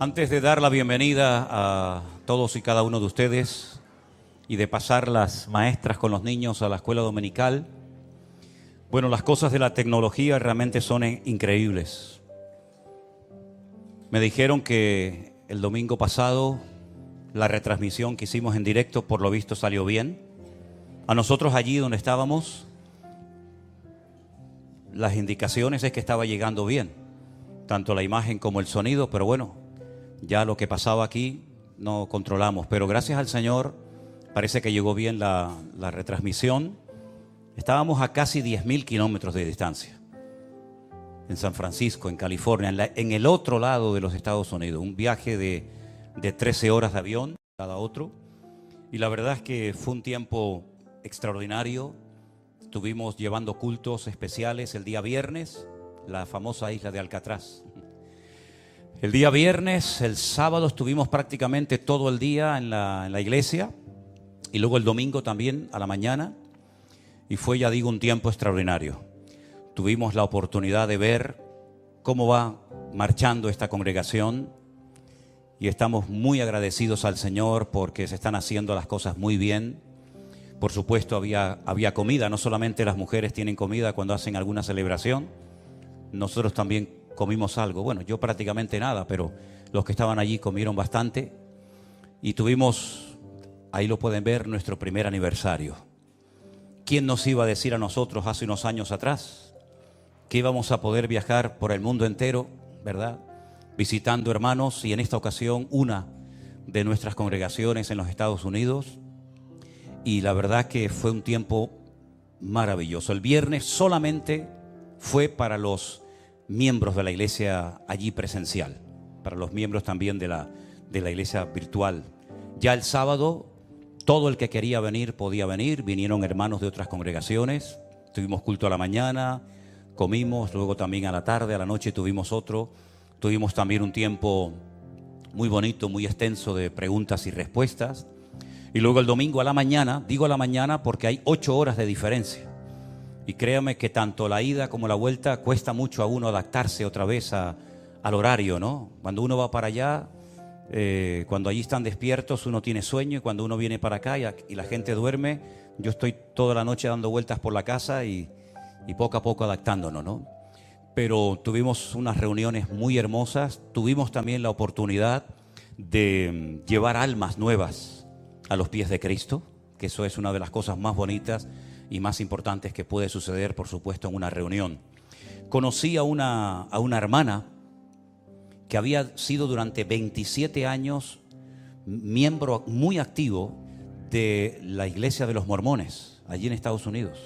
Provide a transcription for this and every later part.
Antes de dar la bienvenida a todos y cada uno de ustedes y de pasar las maestras con los niños a la escuela dominical, bueno, las cosas de la tecnología realmente son increíbles. Me dijeron que el domingo pasado la retransmisión que hicimos en directo por lo visto salió bien. A nosotros allí donde estábamos, las indicaciones es que estaba llegando bien, tanto la imagen como el sonido, pero bueno, ya lo que pasaba aquí no controlamos. Pero gracias al Señor parece que llegó bien la retransmisión. Estábamos a casi 10.000 kilómetros de distancia, en San Francisco, en California, en el otro lado de los Estados Unidos. Un viaje de 13 horas de avión cada otro. Y la verdad es que fue un tiempo extraordinario. Estuvimos llevando cultos especiales el día viernes, la famosa isla de Alcatraz. El día viernes, el sábado estuvimos prácticamente todo el día en la iglesia y luego el domingo también a la mañana, y fue, ya digo, un tiempo extraordinario. Tuvimos la oportunidad de ver cómo va marchando esta congregación y estamos muy agradecidos al Señor porque se están haciendo las cosas muy bien. Por supuesto había comida, no solamente las mujeres tienen comida cuando hacen alguna celebración, nosotros también comimos algo. Bueno, yo prácticamente nada, pero los que estaban allí comieron bastante. Y tuvimos, ahí lo pueden ver, nuestro primer aniversario. ¿Quién nos iba a decir a nosotros hace unos años atrás que íbamos a poder viajar por el mundo entero, verdad? Visitando hermanos, y en esta ocasión una de nuestras congregaciones en los Estados Unidos. Y la verdad que fue un tiempo maravilloso. El viernes solamente fue para los miembros de la iglesia allí presencial, para los miembros también de la iglesia virtual. Ya el sábado todo el que quería venir podía venir, vinieron hermanos de otras congregaciones, tuvimos culto a la mañana, comimos, luego también a la tarde, a la noche tuvimos otro, tuvimos también un tiempo muy bonito, muy extenso de preguntas y respuestas, y luego el domingo a la mañana, digo a la mañana porque hay 8 horas de diferencia. Y créame que tanto la ida como la vuelta cuesta mucho a uno adaptarse otra vez al horario, ¿no? Cuando uno va para allá, cuando allí están despiertos, uno tiene sueño, y cuando uno viene para acá y la gente duerme, yo estoy toda la noche dando vueltas por la casa y poco a poco adaptándonos, ¿no? Pero tuvimos unas reuniones muy hermosas, tuvimos también la oportunidad de llevar almas nuevas a los pies de Cristo, que eso es una de las cosas más bonitas y más importantes que puede suceder, por supuesto, en una reunión. Conocí a una hermana que había sido durante 27 años miembro muy activo de la iglesia de los mormones, allí en Estados Unidos.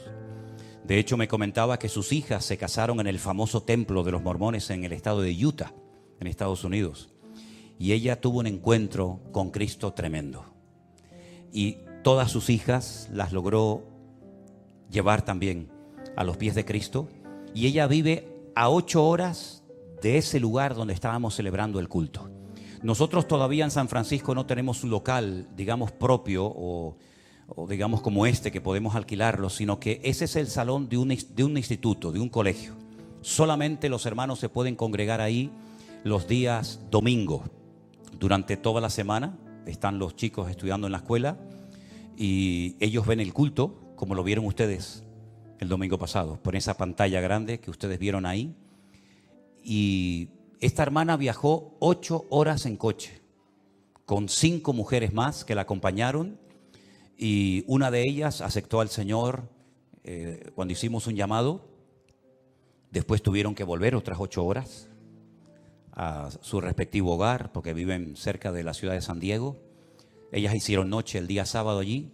De hecho, me comentaba que sus hijas se casaron en el famoso templo de los mormones en el estado de Utah, en Estados Unidos. Y ella tuvo un encuentro con Cristo tremendo. Y todas sus hijas las logró llevar también a los pies de Cristo, y ella vive a 8 horas de ese lugar donde estábamos celebrando el culto. Nosotros todavía en San Francisco no tenemos un local, digamos, propio o digamos como este que podemos alquilarlo, sino que ese es el salón de un instituto, de un colegio. Solamente los hermanos se pueden congregar ahí los días domingo. Durante toda la semana están los chicos estudiando en la escuela y ellos ven el culto, como lo vieron ustedes el domingo pasado, por esa pantalla grande que ustedes vieron ahí. Y esta hermana viajó 8 horas en coche, con 5 mujeres más que la acompañaron, y una de ellas aceptó al Señor cuando hicimos un llamado. Después tuvieron que volver otras 8 horas a su respectivo hogar, porque viven cerca de la ciudad de San Diego. Ellas hicieron noche el día sábado allí.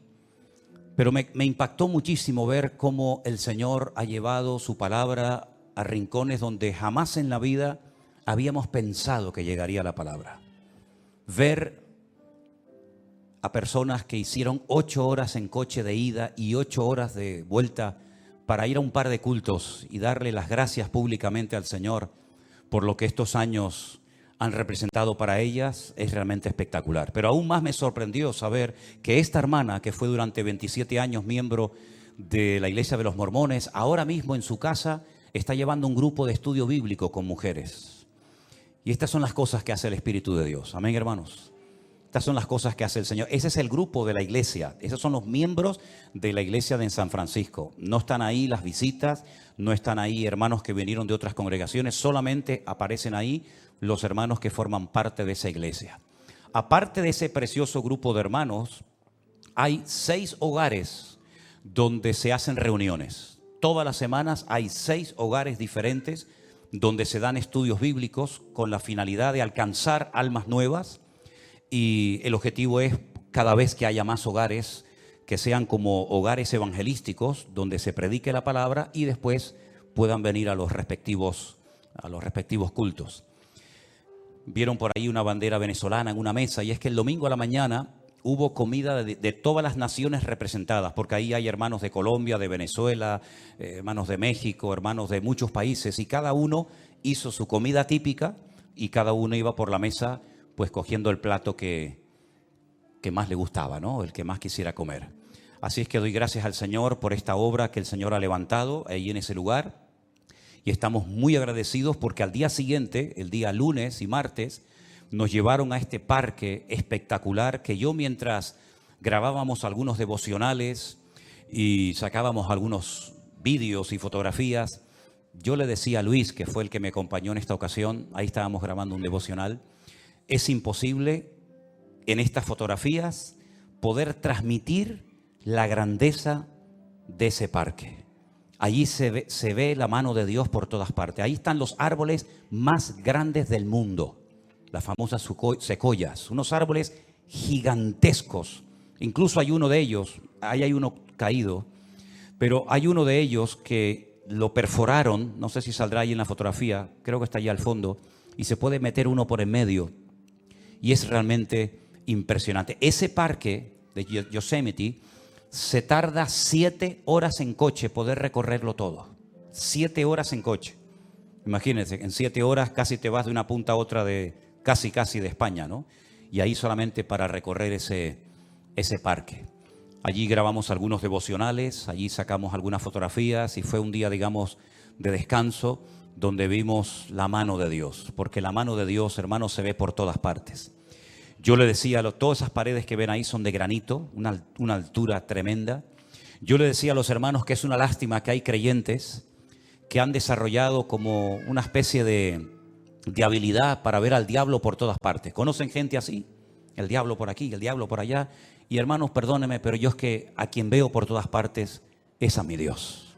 Pero me impactó muchísimo ver cómo el Señor ha llevado su palabra a rincones donde jamás en la vida habíamos pensado que llegaría la palabra. Ver a personas que hicieron 8 horas en coche de ida y 8 horas de vuelta para ir a un par de cultos y darle las gracias públicamente al Señor por lo que estos años han representado para ellas, es realmente espectacular. Pero aún más me sorprendió saber que esta hermana, que fue durante 27 años miembro de la iglesia de los mormones, ahora mismo en su casa está llevando un grupo de estudio bíblico con mujeres. Y estas son las cosas que hace el Espíritu de Dios. Amén, hermanos. Estas son las cosas que hace el Señor. Ese es el grupo de la iglesia. Esos son los miembros de la iglesia de San Francisco. No están ahí las visitas, no están ahí hermanos que vinieron de otras congregaciones. Solamente aparecen ahí los hermanos que forman parte de esa iglesia. Aparte de ese precioso grupo de hermanos, hay 6 hogares donde se hacen reuniones. Todas las semanas hay 6 hogares diferentes donde se dan estudios bíblicos con la finalidad de alcanzar almas nuevas. Y el objetivo es, cada vez que haya más hogares, que sean como hogares evangelísticos, donde se predique la palabra y después puedan venir a los respectivos cultos. Vieron por ahí una bandera venezolana en una mesa, y es que el domingo a la mañana hubo comida de todas las naciones representadas, porque ahí hay hermanos de Colombia, de Venezuela, hermanos de México, hermanos de muchos países, y cada uno hizo su comida típica y cada uno iba por la mesa pues cogiendo el plato que más le gustaba, ¿no? El que más quisiera comer. Así es que doy gracias al Señor por esta obra que el Señor ha levantado ahí en ese lugar, y estamos muy agradecidos porque al día siguiente, el día lunes y martes, nos llevaron a este parque espectacular que yo, mientras grabábamos algunos devocionales y sacábamos algunos vídeos y fotografías, yo le decía a Luis, que fue el que me acompañó en esta ocasión, ahí estábamos grabando un devocional, es imposible en estas fotografías poder transmitir la grandeza de ese parque. Allí se ve la mano de Dios por todas partes. Ahí están los árboles más grandes del mundo, las famosas secoyas, unos árboles gigantescos. Incluso hay uno de ellos, ahí hay uno caído, pero hay uno de ellos que lo perforaron, no sé si saldrá ahí en la fotografía, creo que está allá al fondo, y se puede meter uno por en medio. Y es realmente impresionante. Ese parque de Yosemite se tarda 7 horas en coche poder recorrerlo todo. 7 horas en coche. Imagínense, en 7 horas casi te vas de una punta a otra de casi de España, ¿no? Y ahí solamente para recorrer ese parque. Allí grabamos algunos devocionales, allí sacamos algunas fotografías y fue un día, digamos, de descanso donde vimos la mano de Dios. Porque la mano de Dios, hermanos, se ve por todas partes. Yo le decía, todas esas paredes que ven ahí son de granito, una altura tremenda. Yo le decía a los hermanos que es una lástima que hay creyentes que han desarrollado como una especie de habilidad para ver al diablo por todas partes. ¿Conocen gente así? El diablo por aquí, el diablo por allá. Y hermanos, perdónenme, pero yo es que a quien veo por todas partes es a mi Dios.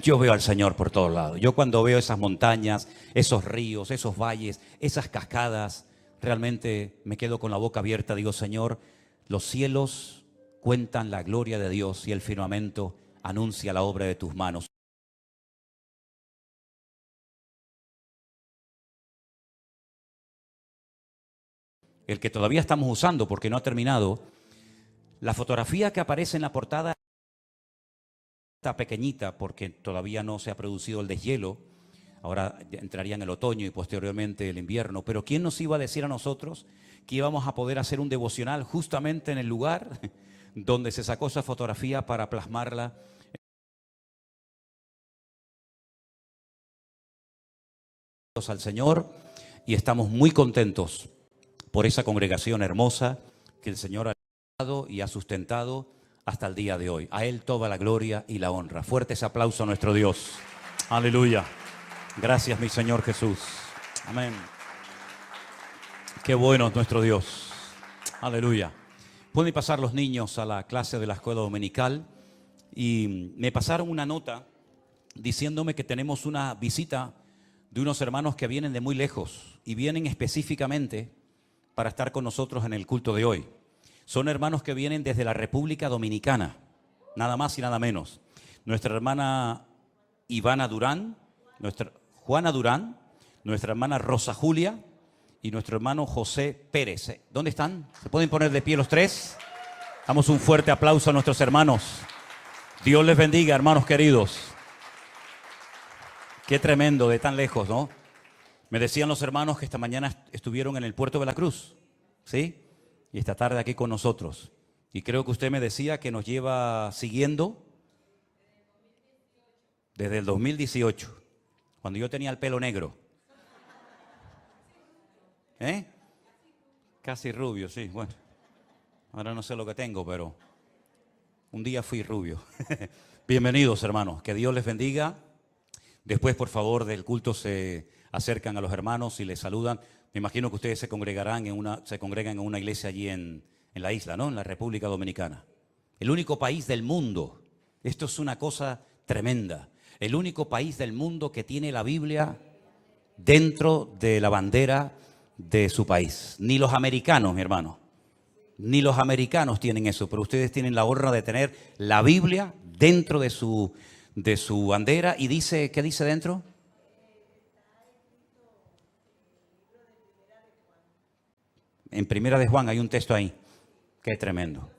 Yo veo al Señor por todos lados. Yo cuando veo esas montañas, esos ríos, esos valles, esas cascadas, realmente me quedo con la boca abierta. Digo, Señor, los cielos cuentan la gloria de Dios y el firmamento anuncia la obra de tus manos. El que todavía estamos usando porque no ha terminado, la fotografía que aparece en la portada está pequeñita porque todavía no se ha producido el deshielo. Ahora entraría en el otoño y posteriormente el invierno. Pero ¿quién nos iba a decir a nosotros que íbamos a poder hacer un devocional justamente en el lugar donde se sacó esa fotografía para plasmarla? Al Señor, y estamos muy contentos por esa congregación hermosa que el Señor ha dado y ha sustentado hasta el día de hoy. A Él toda la gloria y la honra. Fuerte ese aplauso a nuestro Dios. Aleluya. Gracias, mi Señor Jesús. Amén. Qué bueno es nuestro Dios. Aleluya. Pueden pasar los niños a la clase de la escuela dominical. Y me pasaron una nota diciéndome que tenemos una visita de unos hermanos que vienen de muy lejos y vienen específicamente para estar con nosotros en el culto de hoy. Son hermanos que vienen desde la República Dominicana, nada más y nada menos. Nuestra hermana Ivana Durán, nuestra Juana Durán, nuestra hermana Rosa Julia y nuestro hermano José Pérez. ¿Dónde están? ¿Se pueden poner de pie los tres? Damos un fuerte aplauso a nuestros hermanos. Dios les bendiga, hermanos queridos. Qué tremendo de tan lejos, ¿no? Me decían los hermanos que esta mañana estuvieron en el puerto de la Cruz, ¿sí? Y esta tarde aquí con nosotros. Y creo que usted me decía que nos lleva siguiendo desde el 2018, cuando yo tenía el pelo negro. ¿Eh? Casi rubio, sí, bueno. Ahora no sé lo que tengo, pero un día fui rubio. Bienvenidos, hermanos. Que Dios les bendiga. Después, por favor, del culto se acercan a los hermanos y les saludan. Me imagino que ustedes se congregan en una iglesia allí en la isla, ¿no? En la República Dominicana. El único país del mundo. Esto es una cosa tremenda. El único país del mundo que tiene la Biblia dentro de la bandera de su país. Ni los americanos, mi hermano. Ni los americanos tienen eso, pero ustedes tienen la honra de tener la Biblia dentro de su bandera. Y dice, ¿qué dice dentro? En Primera de Juan hay un texto ahí. Qué tremendo.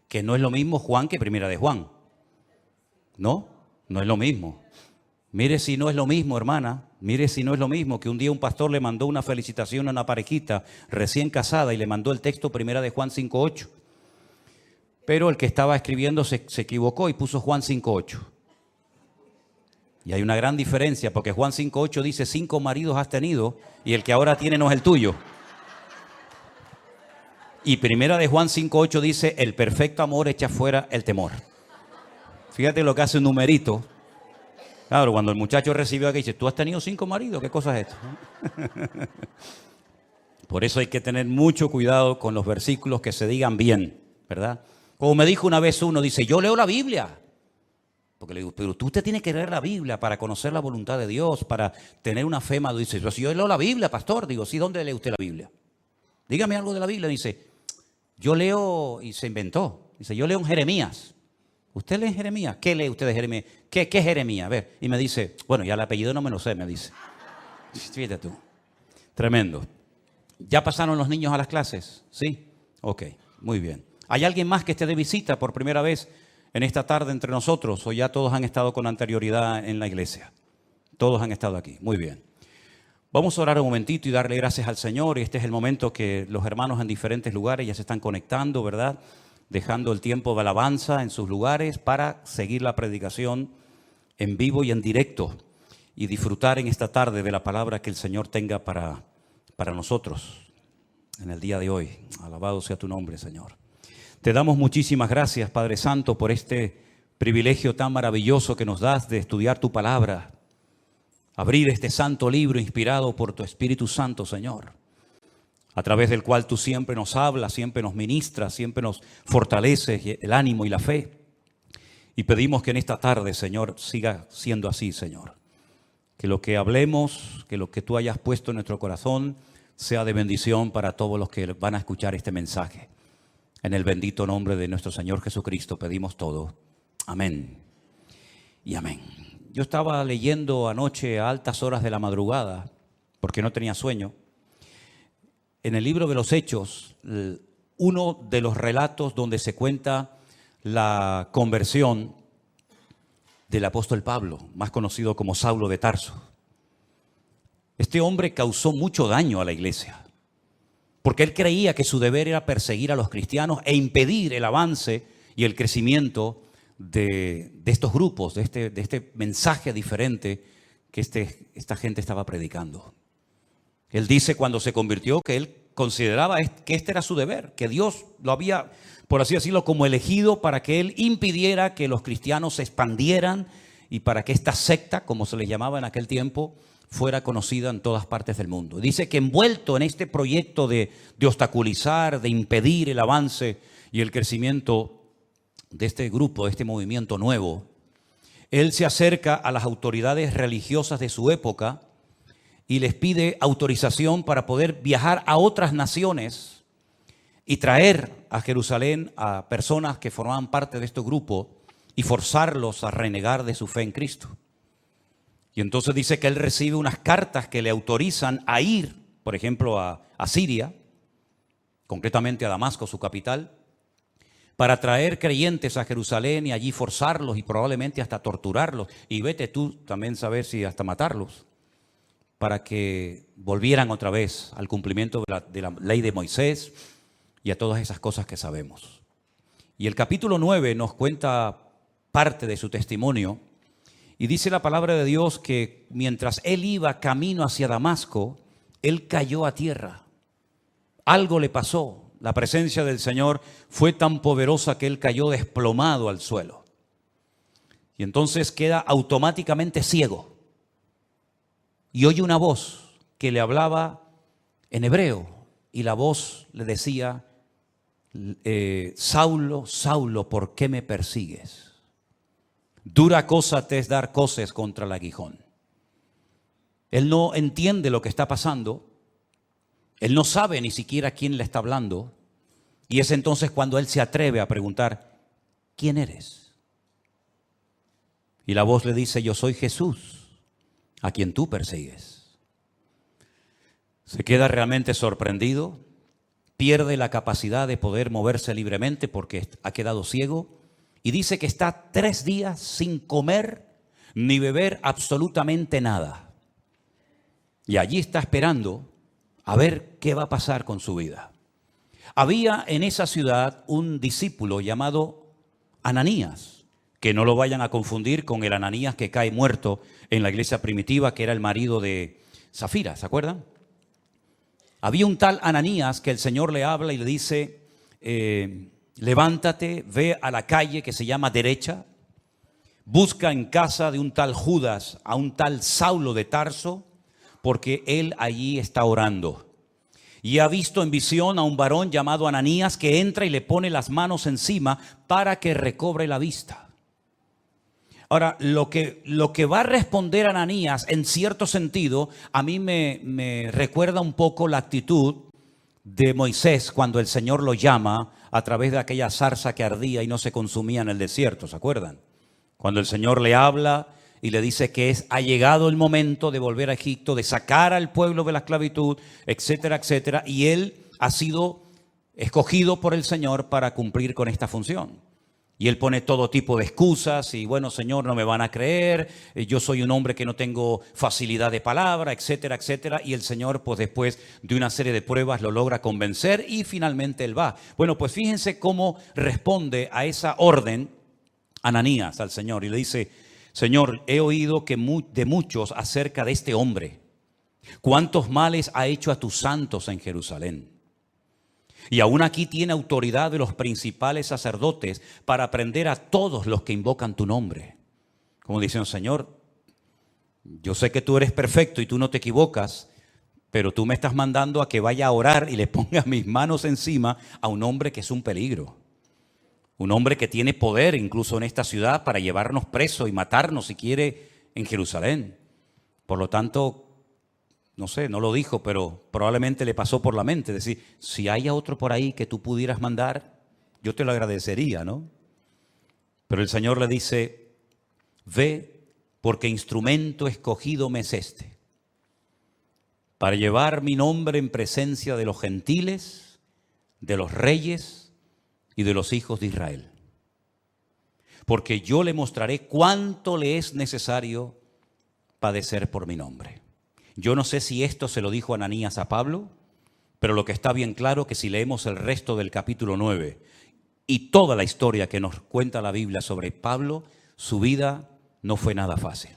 Que no es lo mismo Juan que Primera de Juan. ¿No? No es lo mismo. Mire si no es lo mismo, hermana. Mire si no es lo mismo que un día un pastor le mandó una felicitación a una parejita recién casada y le mandó el texto Primera de Juan 5:8. Pero el que estaba escribiendo se equivocó y puso Juan 5:8. Y hay una gran diferencia porque Juan 5:8 dice 5 maridos has tenido y el que ahora tiene no es el tuyo. Y Primera de Juan 5:8 dice el perfecto amor echa fuera el temor. Fíjate lo que hace un numerito. Claro, cuando el muchacho recibió aquí, dice, ¿tú has tenido 5 maridos? ¿Qué cosa es esto? Por eso hay que tener mucho cuidado con los versículos que se digan bien, ¿verdad? Como me dijo una vez uno, dice, yo leo la Biblia. Porque le digo, pero usted tiene que leer la Biblia para conocer la voluntad de Dios, para tener una fe madura. Dice, si yo leo la Biblia, pastor. Digo, sí, ¿dónde lee usted la Biblia? Dígame algo de la Biblia. Dice, yo leo, y se inventó. Dice, yo leo en Jeremías. ¿Usted lee en Jeremías? ¿Qué lee usted de Jeremías? ¿Qué es Jeremías? A ver, y me dice, bueno, ya el apellido no me lo sé, me dice. Fíjate tú. Tremendo. ¿Ya pasaron los niños a las clases? ¿Sí? Ok, muy bien. ¿Hay alguien más que esté de visita por primera vez en esta tarde entre nosotros? ¿O ya todos han estado con anterioridad en la iglesia? Todos han estado aquí. Muy bien. Vamos a orar un momentito y darle gracias al Señor. Y este es el momento que los hermanos en diferentes lugares ya se están conectando, ¿verdad? Dejando el tiempo de alabanza en sus lugares para seguir la predicación en vivo y en directo y disfrutar en esta tarde de la palabra que el Señor tenga para nosotros en el día de hoy. Alabado sea tu nombre, Señor. Te damos muchísimas gracias, Padre Santo, por este privilegio tan maravilloso que nos das de estudiar tu palabra, abrir este santo libro inspirado por tu Espíritu Santo, Señor, a través del cual tú siempre nos hablas, siempre nos ministras, siempre nos fortaleces el ánimo y la fe. Y pedimos que en esta tarde, Señor, siga siendo así, Señor. Que lo que hablemos, que lo que tú hayas puesto en nuestro corazón sea de bendición para todos los que van a escuchar este mensaje. En el bendito nombre de nuestro Señor Jesucristo pedimos todo. Amén y amén. Yo estaba leyendo anoche a altas horas de la madrugada, porque no tenía sueño, en el libro de los Hechos, uno de los relatos donde se cuenta la conversión del apóstol Pablo, más conocido como Saulo de Tarso. Este hombre causó mucho daño a la iglesia, porque él creía que su deber era perseguir a los cristianos e impedir el avance y el crecimiento de estos grupos, de este mensaje diferente que esta gente estaba predicando. Él dice cuando se convirtió que él consideraba que este era su deber, que Dios lo había, por así decirlo, como elegido para que él impidiera que los cristianos se expandieran y para que esta secta, como se les llamaba en aquel tiempo, fuera conocida en todas partes del mundo. Dice que envuelto en este proyecto de obstaculizar, de impedir el avance y el crecimiento de este grupo, de este movimiento nuevo, él se acerca a las autoridades religiosas de su época y les pide autorización para poder viajar a otras naciones y traer a Jerusalén a personas que formaban parte de este grupo y forzarlos a renegar de su fe en Cristo. Y entonces dice que él recibe unas cartas que le autorizan a ir, por ejemplo, a Siria, concretamente a Damasco, su capital, para traer creyentes a Jerusalén y allí forzarlos y probablemente hasta torturarlos. Y vete tú también saber si hasta matarlos, para que volvieran otra vez al cumplimiento de la ley de Moisés y a todas esas cosas que sabemos. Y el capítulo 9 nos cuenta parte de su testimonio y dice la palabra de Dios que mientras él iba camino hacia Damasco, Él cayó a tierra. Algo le pasó. La presencia del Señor fue tan poderosa que él cayó desplomado al suelo. Y entonces queda automáticamente ciego. Y oye una voz que le hablaba en hebreo. Y la voz le decía, Saulo, Saulo, ¿por qué me persigues? Dura cosa te es dar coces contra el aguijón. Él no entiende lo que está pasando. Él no sabe ni siquiera quién le está hablando. Y es entonces cuando él se atreve a preguntar, ¿quién eres? Y la voz le dice, yo soy Jesús, a quien tú persigues. Se queda realmente sorprendido, pierde la capacidad de poder moverse libremente porque ha quedado ciego y dice que está 3 días sin comer ni beber absolutamente nada. Y allí está esperando a ver qué va a pasar con su vida. Había en esa ciudad un discípulo llamado Ananías, que no lo vayan a confundir con el Ananías que cae muerto en la iglesia primitiva, que era el marido de Zafira, ¿se acuerdan? Había un tal Ananías que el Señor le habla y le dice, levántate, ve a la calle que se llama Derecha, busca en casa de un tal Judas a un tal Saulo de Tarso, porque él allí está orando. Y ha visto en visión a un varón llamado Ananías que entra y le pone las manos encima para que recobre la vista. Ahora, lo que va a responder Ananías, en cierto sentido, a mí me recuerda un poco la actitud de Moisés cuando el Señor lo llama a través de aquella zarza que ardía y no se consumía en el desierto, ¿se acuerdan? Cuando el Señor le habla y le dice que ha llegado el momento de volver a Egipto, de sacar al pueblo de la esclavitud, etcétera, etcétera. Y él ha sido escogido por el Señor para cumplir con esta función. Y él pone todo tipo de excusas y bueno, Señor, no me van a creer, yo soy un hombre que no tengo facilidad de palabra, etcétera, etcétera. Y el Señor, pues después de una serie de pruebas, lo logra convencer y finalmente él va. Bueno, pues fíjense cómo responde a esa orden Ananías al Señor y le dice, Señor, he oído de muchos acerca de este hombre. ¿Cuántos males ha hecho a tus santos en Jerusalén? Y aún aquí tiene autoridad de los principales sacerdotes para prender a todos los que invocan tu nombre. Como dicen, Señor, yo sé que tú eres perfecto y tú no te equivocas, pero tú me estás mandando a que vaya a orar y le ponga mis manos encima a un hombre que es un peligro. Un hombre que tiene poder incluso en esta ciudad para llevarnos presos y matarnos si quiere en Jerusalén. Por lo tanto, no sé, no lo dijo, pero probablemente le pasó por la mente. Es decir, si hay otro por ahí que tú pudieras mandar, yo te lo agradecería, ¿no? Pero el Señor le dice, ve, porque instrumento escogido me es este, para llevar mi nombre en presencia de los gentiles, de los reyes y de los hijos de Israel. Porque yo le mostraré cuánto le es necesario padecer por mi nombre. Yo no sé si esto se lo dijo Ananías a Pablo, pero lo que está bien claro que si leemos el resto del capítulo 9 y toda la historia que nos cuenta la Biblia sobre Pablo, su vida no fue nada fácil.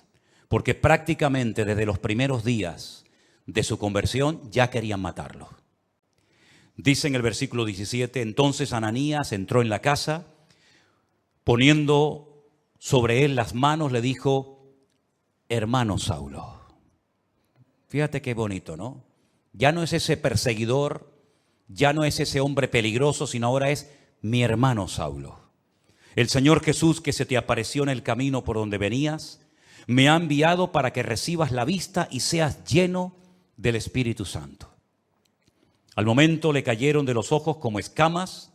Porque prácticamente desde los primeros días de su conversión ya querían matarlo. Dice en el versículo 17, entonces Ananías entró en la casa, poniendo sobre él las manos, le dijo, hermano Saulo. Fíjate qué bonito, ¿no? Ya no es ese perseguidor, ya no es ese hombre peligroso, sino ahora es mi hermano Saulo. El Señor Jesús que se te apareció en el camino por donde venías, me ha enviado para que recibas la vista y seas lleno del Espíritu Santo. Al momento le cayeron de los ojos como escamas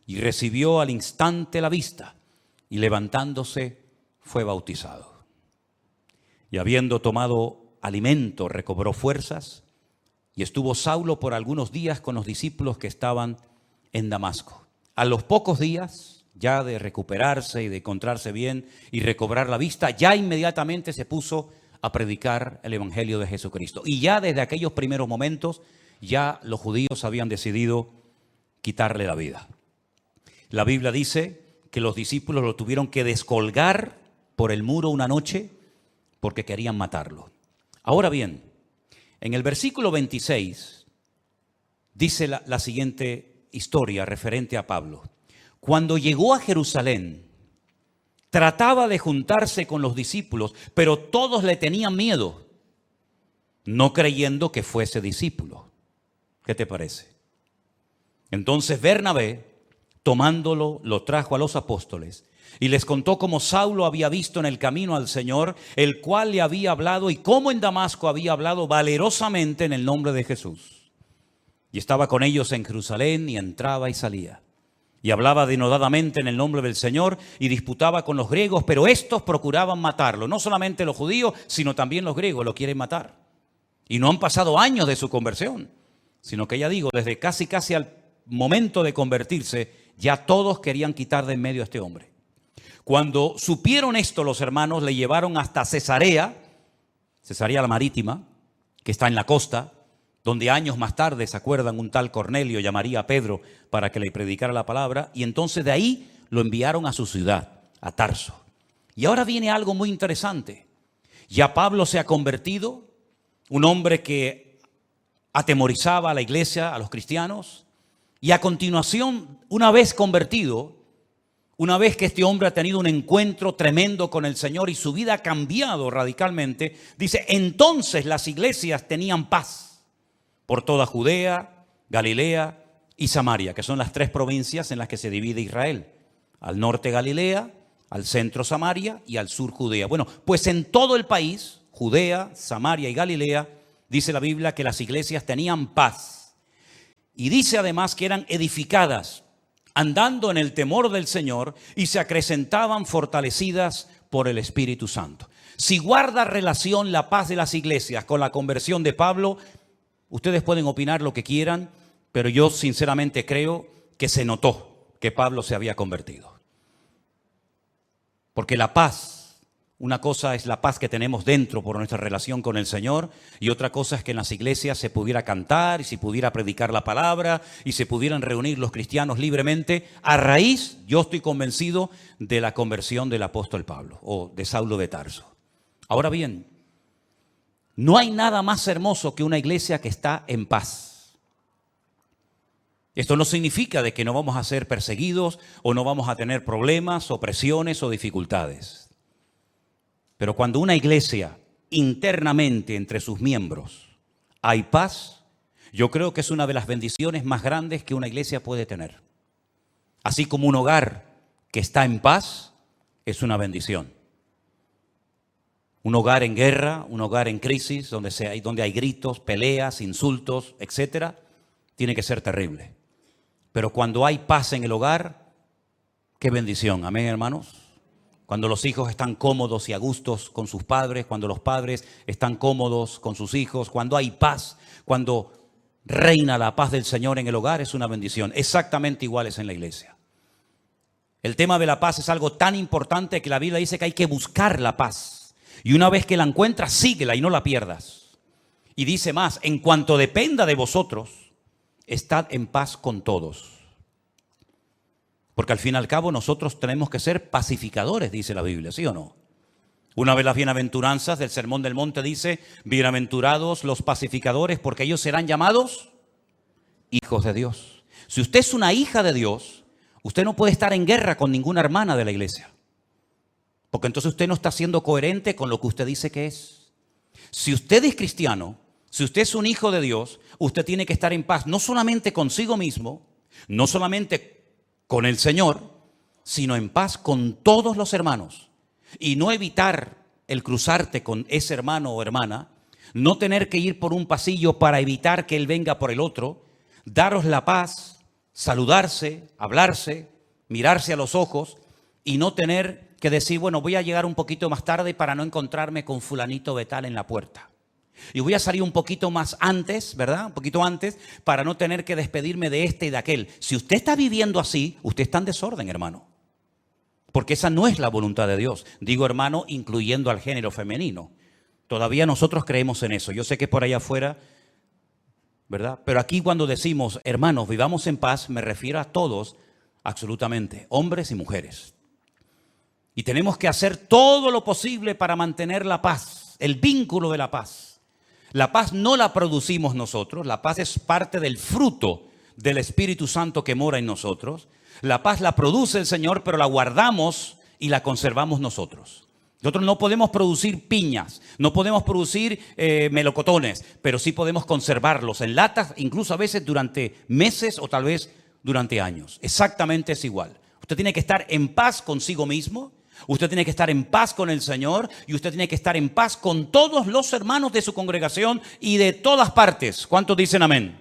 y recibió al instante la vista y levantándose fue bautizado. Y habiendo tomado alimento recobró fuerzas y estuvo Saulo por algunos días con los discípulos que estaban en Damasco. A los pocos días ya de recuperarse y de encontrarse bien y recobrar la vista, ya inmediatamente se puso a predicar el Evangelio de Jesucristo. Y ya desde aquellos primeros momentos ya los judíos habían decidido quitarle la vida. La Biblia dice que los discípulos lo tuvieron que descolgar por el muro una noche porque querían matarlo. Ahora bien, En el versículo 26 dice la siguiente historia referente a Pablo. Cuando llegó a Jerusalén, trataba de juntarse con los discípulos, pero todos le tenían miedo, no creyendo que fuese discípulo. ¿Qué te parece? Entonces Bernabé, tomándolo, lo trajo a los apóstoles y les contó cómo Saulo había visto en el camino al Señor, el cual le había hablado, y cómo en Damasco había hablado valerosamente en el nombre de Jesús. Y estaba con ellos en Jerusalén, y entraba y salía. Y hablaba denodadamente en el nombre del Señor, y disputaba con los griegos, pero estos procuraban matarlo. No solamente los judíos, sino también los griegos lo quieren matar. Y no han pasado años de su conversión, sino que ya digo, desde casi al momento de convertirse, ya todos querían quitar de en medio a este hombre. Cuando supieron esto, los hermanos le llevaron hasta Cesarea la Marítima, que está en la costa, donde años más tarde, ¿se acuerdan? Un tal Cornelio llamaría a Pedro para que le predicara la palabra, y entonces de ahí lo enviaron a su ciudad, a Tarso. Y ahora viene algo muy interesante. Ya Pablo se ha convertido, un hombre que atemorizaba a la iglesia, a los cristianos, y a continuación, una vez convertido, una vez que este hombre ha tenido un encuentro tremendo con el Señor y su vida ha cambiado radicalmente, dice, entonces las iglesias tenían paz por toda Judea, Galilea y Samaria, que son las tres provincias en las que se divide Israel. Al norte Galilea, al centro Samaria y al sur Judea. Bueno, pues en todo el país, Judea, Samaria y Galilea, dice la Biblia que las iglesias tenían paz. Y dice además que eran edificadas, andando en el temor del Señor, y se acrecentaban fortalecidas por el Espíritu Santo. Si guarda relación la paz de las iglesias con la conversión de Pablo, ustedes pueden opinar lo que quieran, pero yo sinceramente creo que se notó que Pablo se había convertido. Porque la paz, una cosa es la paz que tenemos dentro por nuestra relación con el Señor, y otra cosa es que en las iglesias se pudiera cantar y se pudiera predicar la palabra y se pudieran reunir los cristianos libremente a raíz, yo estoy convencido, de la conversión del apóstol Pablo o de Saulo de Tarso. Ahora bien, no hay nada más hermoso que una iglesia que está en paz. Esto no significa de que no vamos a ser perseguidos o no vamos a tener problemas, opresiones o dificultades. Pero cuando una iglesia internamente entre sus miembros hay paz, yo creo que es una de las bendiciones más grandes que una iglesia puede tener. Así como un hogar que está en paz es una bendición. Un hogar en guerra, un hogar en crisis, donde hay gritos, peleas, insultos, etcétera, tiene que ser terrible. Pero cuando hay paz en el hogar, qué bendición. Amén, hermanos. Cuando los hijos están cómodos y a gustos con sus padres, cuando los padres están cómodos con sus hijos, cuando hay paz, cuando reina la paz del Señor en el hogar, es una bendición. Exactamente igual es en la iglesia. El tema de la paz es algo tan importante que la Biblia dice que hay que buscar la paz. Y una vez que la encuentras, síguela y no la pierdas. Y dice más, en cuanto dependa de vosotros, estad en paz con todos. Porque al fin y al cabo nosotros tenemos que ser pacificadores, dice la Biblia, ¿sí o no? Una de las bienaventuranzas del Sermón del Monte dice, bienaventurados los pacificadores, porque ellos serán llamados hijos de Dios. Si usted es una hija de Dios, usted no puede estar en guerra con ninguna hermana de la iglesia. Porque entonces usted no está siendo coherente con lo que usted dice que es. Si usted es cristiano, si usted es un hijo de Dios, usted tiene que estar en paz, no solamente consigo mismo, no solamente con el Señor, sino en paz con todos los hermanos. Y no evitar el cruzarte con ese hermano o hermana, no tener que ir por un pasillo para evitar que él venga por el otro, daros la paz, saludarse, hablarse, mirarse a los ojos y no tener que decir, bueno, voy a llegar un poquito más tarde para no encontrarme con fulanito de tal en la puerta. Y voy a salir un poquito más antes, ¿verdad? Un poquito antes, para no tener que despedirme de este y de aquel. Si usted está viviendo así, usted está en desorden, hermano. Porque esa no es la voluntad de Dios. Digo, hermano, incluyendo al género femenino. Todavía nosotros creemos en eso. Yo sé que por allá afuera, ¿verdad? Pero aquí cuando decimos, hermanos, vivamos en paz, me refiero a todos, absolutamente, hombres y mujeres. Y tenemos que hacer todo lo posible para mantener la paz, el vínculo de la paz. La paz no la producimos nosotros, la paz es parte del fruto del Espíritu Santo que mora en nosotros. La paz la produce el Señor, pero la guardamos y la conservamos nosotros. Nosotros no podemos producir piñas, no podemos producir melocotones, pero sí podemos conservarlos en latas, incluso a veces durante meses o tal vez durante años. Exactamente es igual. Usted tiene que estar en paz consigo mismo, usted tiene que estar en paz con el Señor y usted tiene que estar en paz con todos los hermanos de su congregación y de todas partes. ¿Cuántos dicen amén?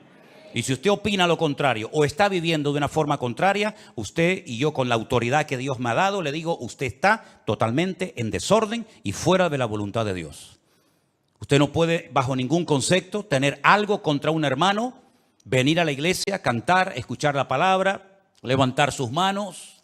Y si usted opina lo contrario o está viviendo de una forma contraria, usted y yo, con la autoridad que Dios me ha dado, le digo, usted está totalmente en desorden y fuera de la voluntad de Dios. Usted no puede, bajo ningún concepto, tener algo contra un hermano, venir a la iglesia, cantar, escuchar la palabra, levantar sus manos,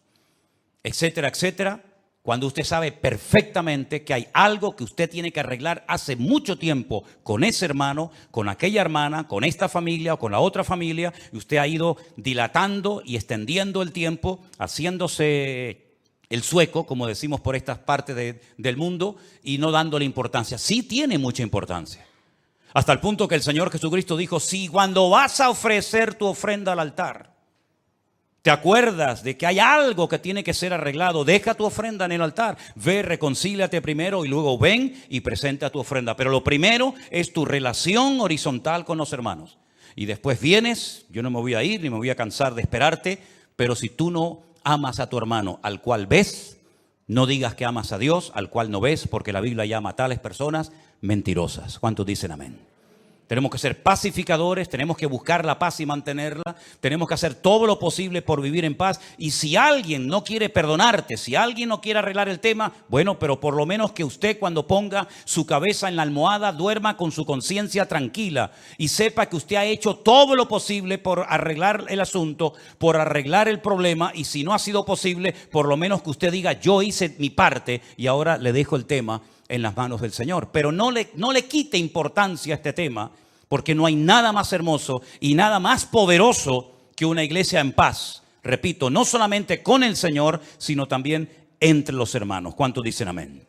etcétera, etcétera, cuando usted sabe perfectamente que hay algo que usted tiene que arreglar hace mucho tiempo con ese hermano, con aquella hermana, con esta familia o con la otra familia, y usted ha ido dilatando y extendiendo el tiempo, haciéndose el sueco, como decimos por estas partes del mundo, y no dándole importancia. Sí tiene mucha importancia. Hasta el punto que el Señor Jesucristo dijo, si cuando vas a ofrecer tu ofrenda al altar, ¿te acuerdas de que hay algo que tiene que ser arreglado? Deja tu ofrenda en el altar. Ve, reconcíliate primero y luego ven y presenta tu ofrenda. Pero lo primero es tu relación horizontal con los hermanos. Y después vienes, yo no me voy a ir ni me voy a cansar de esperarte, pero si tú no amas a tu hermano al cual ves, no digas que amas a Dios al cual no ves, porque la Biblia llama a tales personas mentirosas. ¿Cuántos dicen amén? Tenemos que ser pacificadores, tenemos que buscar la paz y mantenerla, tenemos que hacer todo lo posible por vivir en paz. Y si alguien no quiere perdonarte, si alguien no quiere arreglar el tema, bueno, pero por lo menos que usted, cuando ponga su cabeza en la almohada, duerma con su conciencia tranquila y sepa que usted ha hecho todo lo posible por arreglar el asunto, por arreglar el problema, y si no ha sido posible, por lo menos que usted diga, yo hice mi parte y ahora le dejo el tema en las manos del Señor. Pero no le quite importancia a este tema, porque no hay nada más hermoso y nada más poderoso que una iglesia en paz. Repito, no solamente con el Señor, sino también entre los hermanos. ¿Cuántos dicen amén?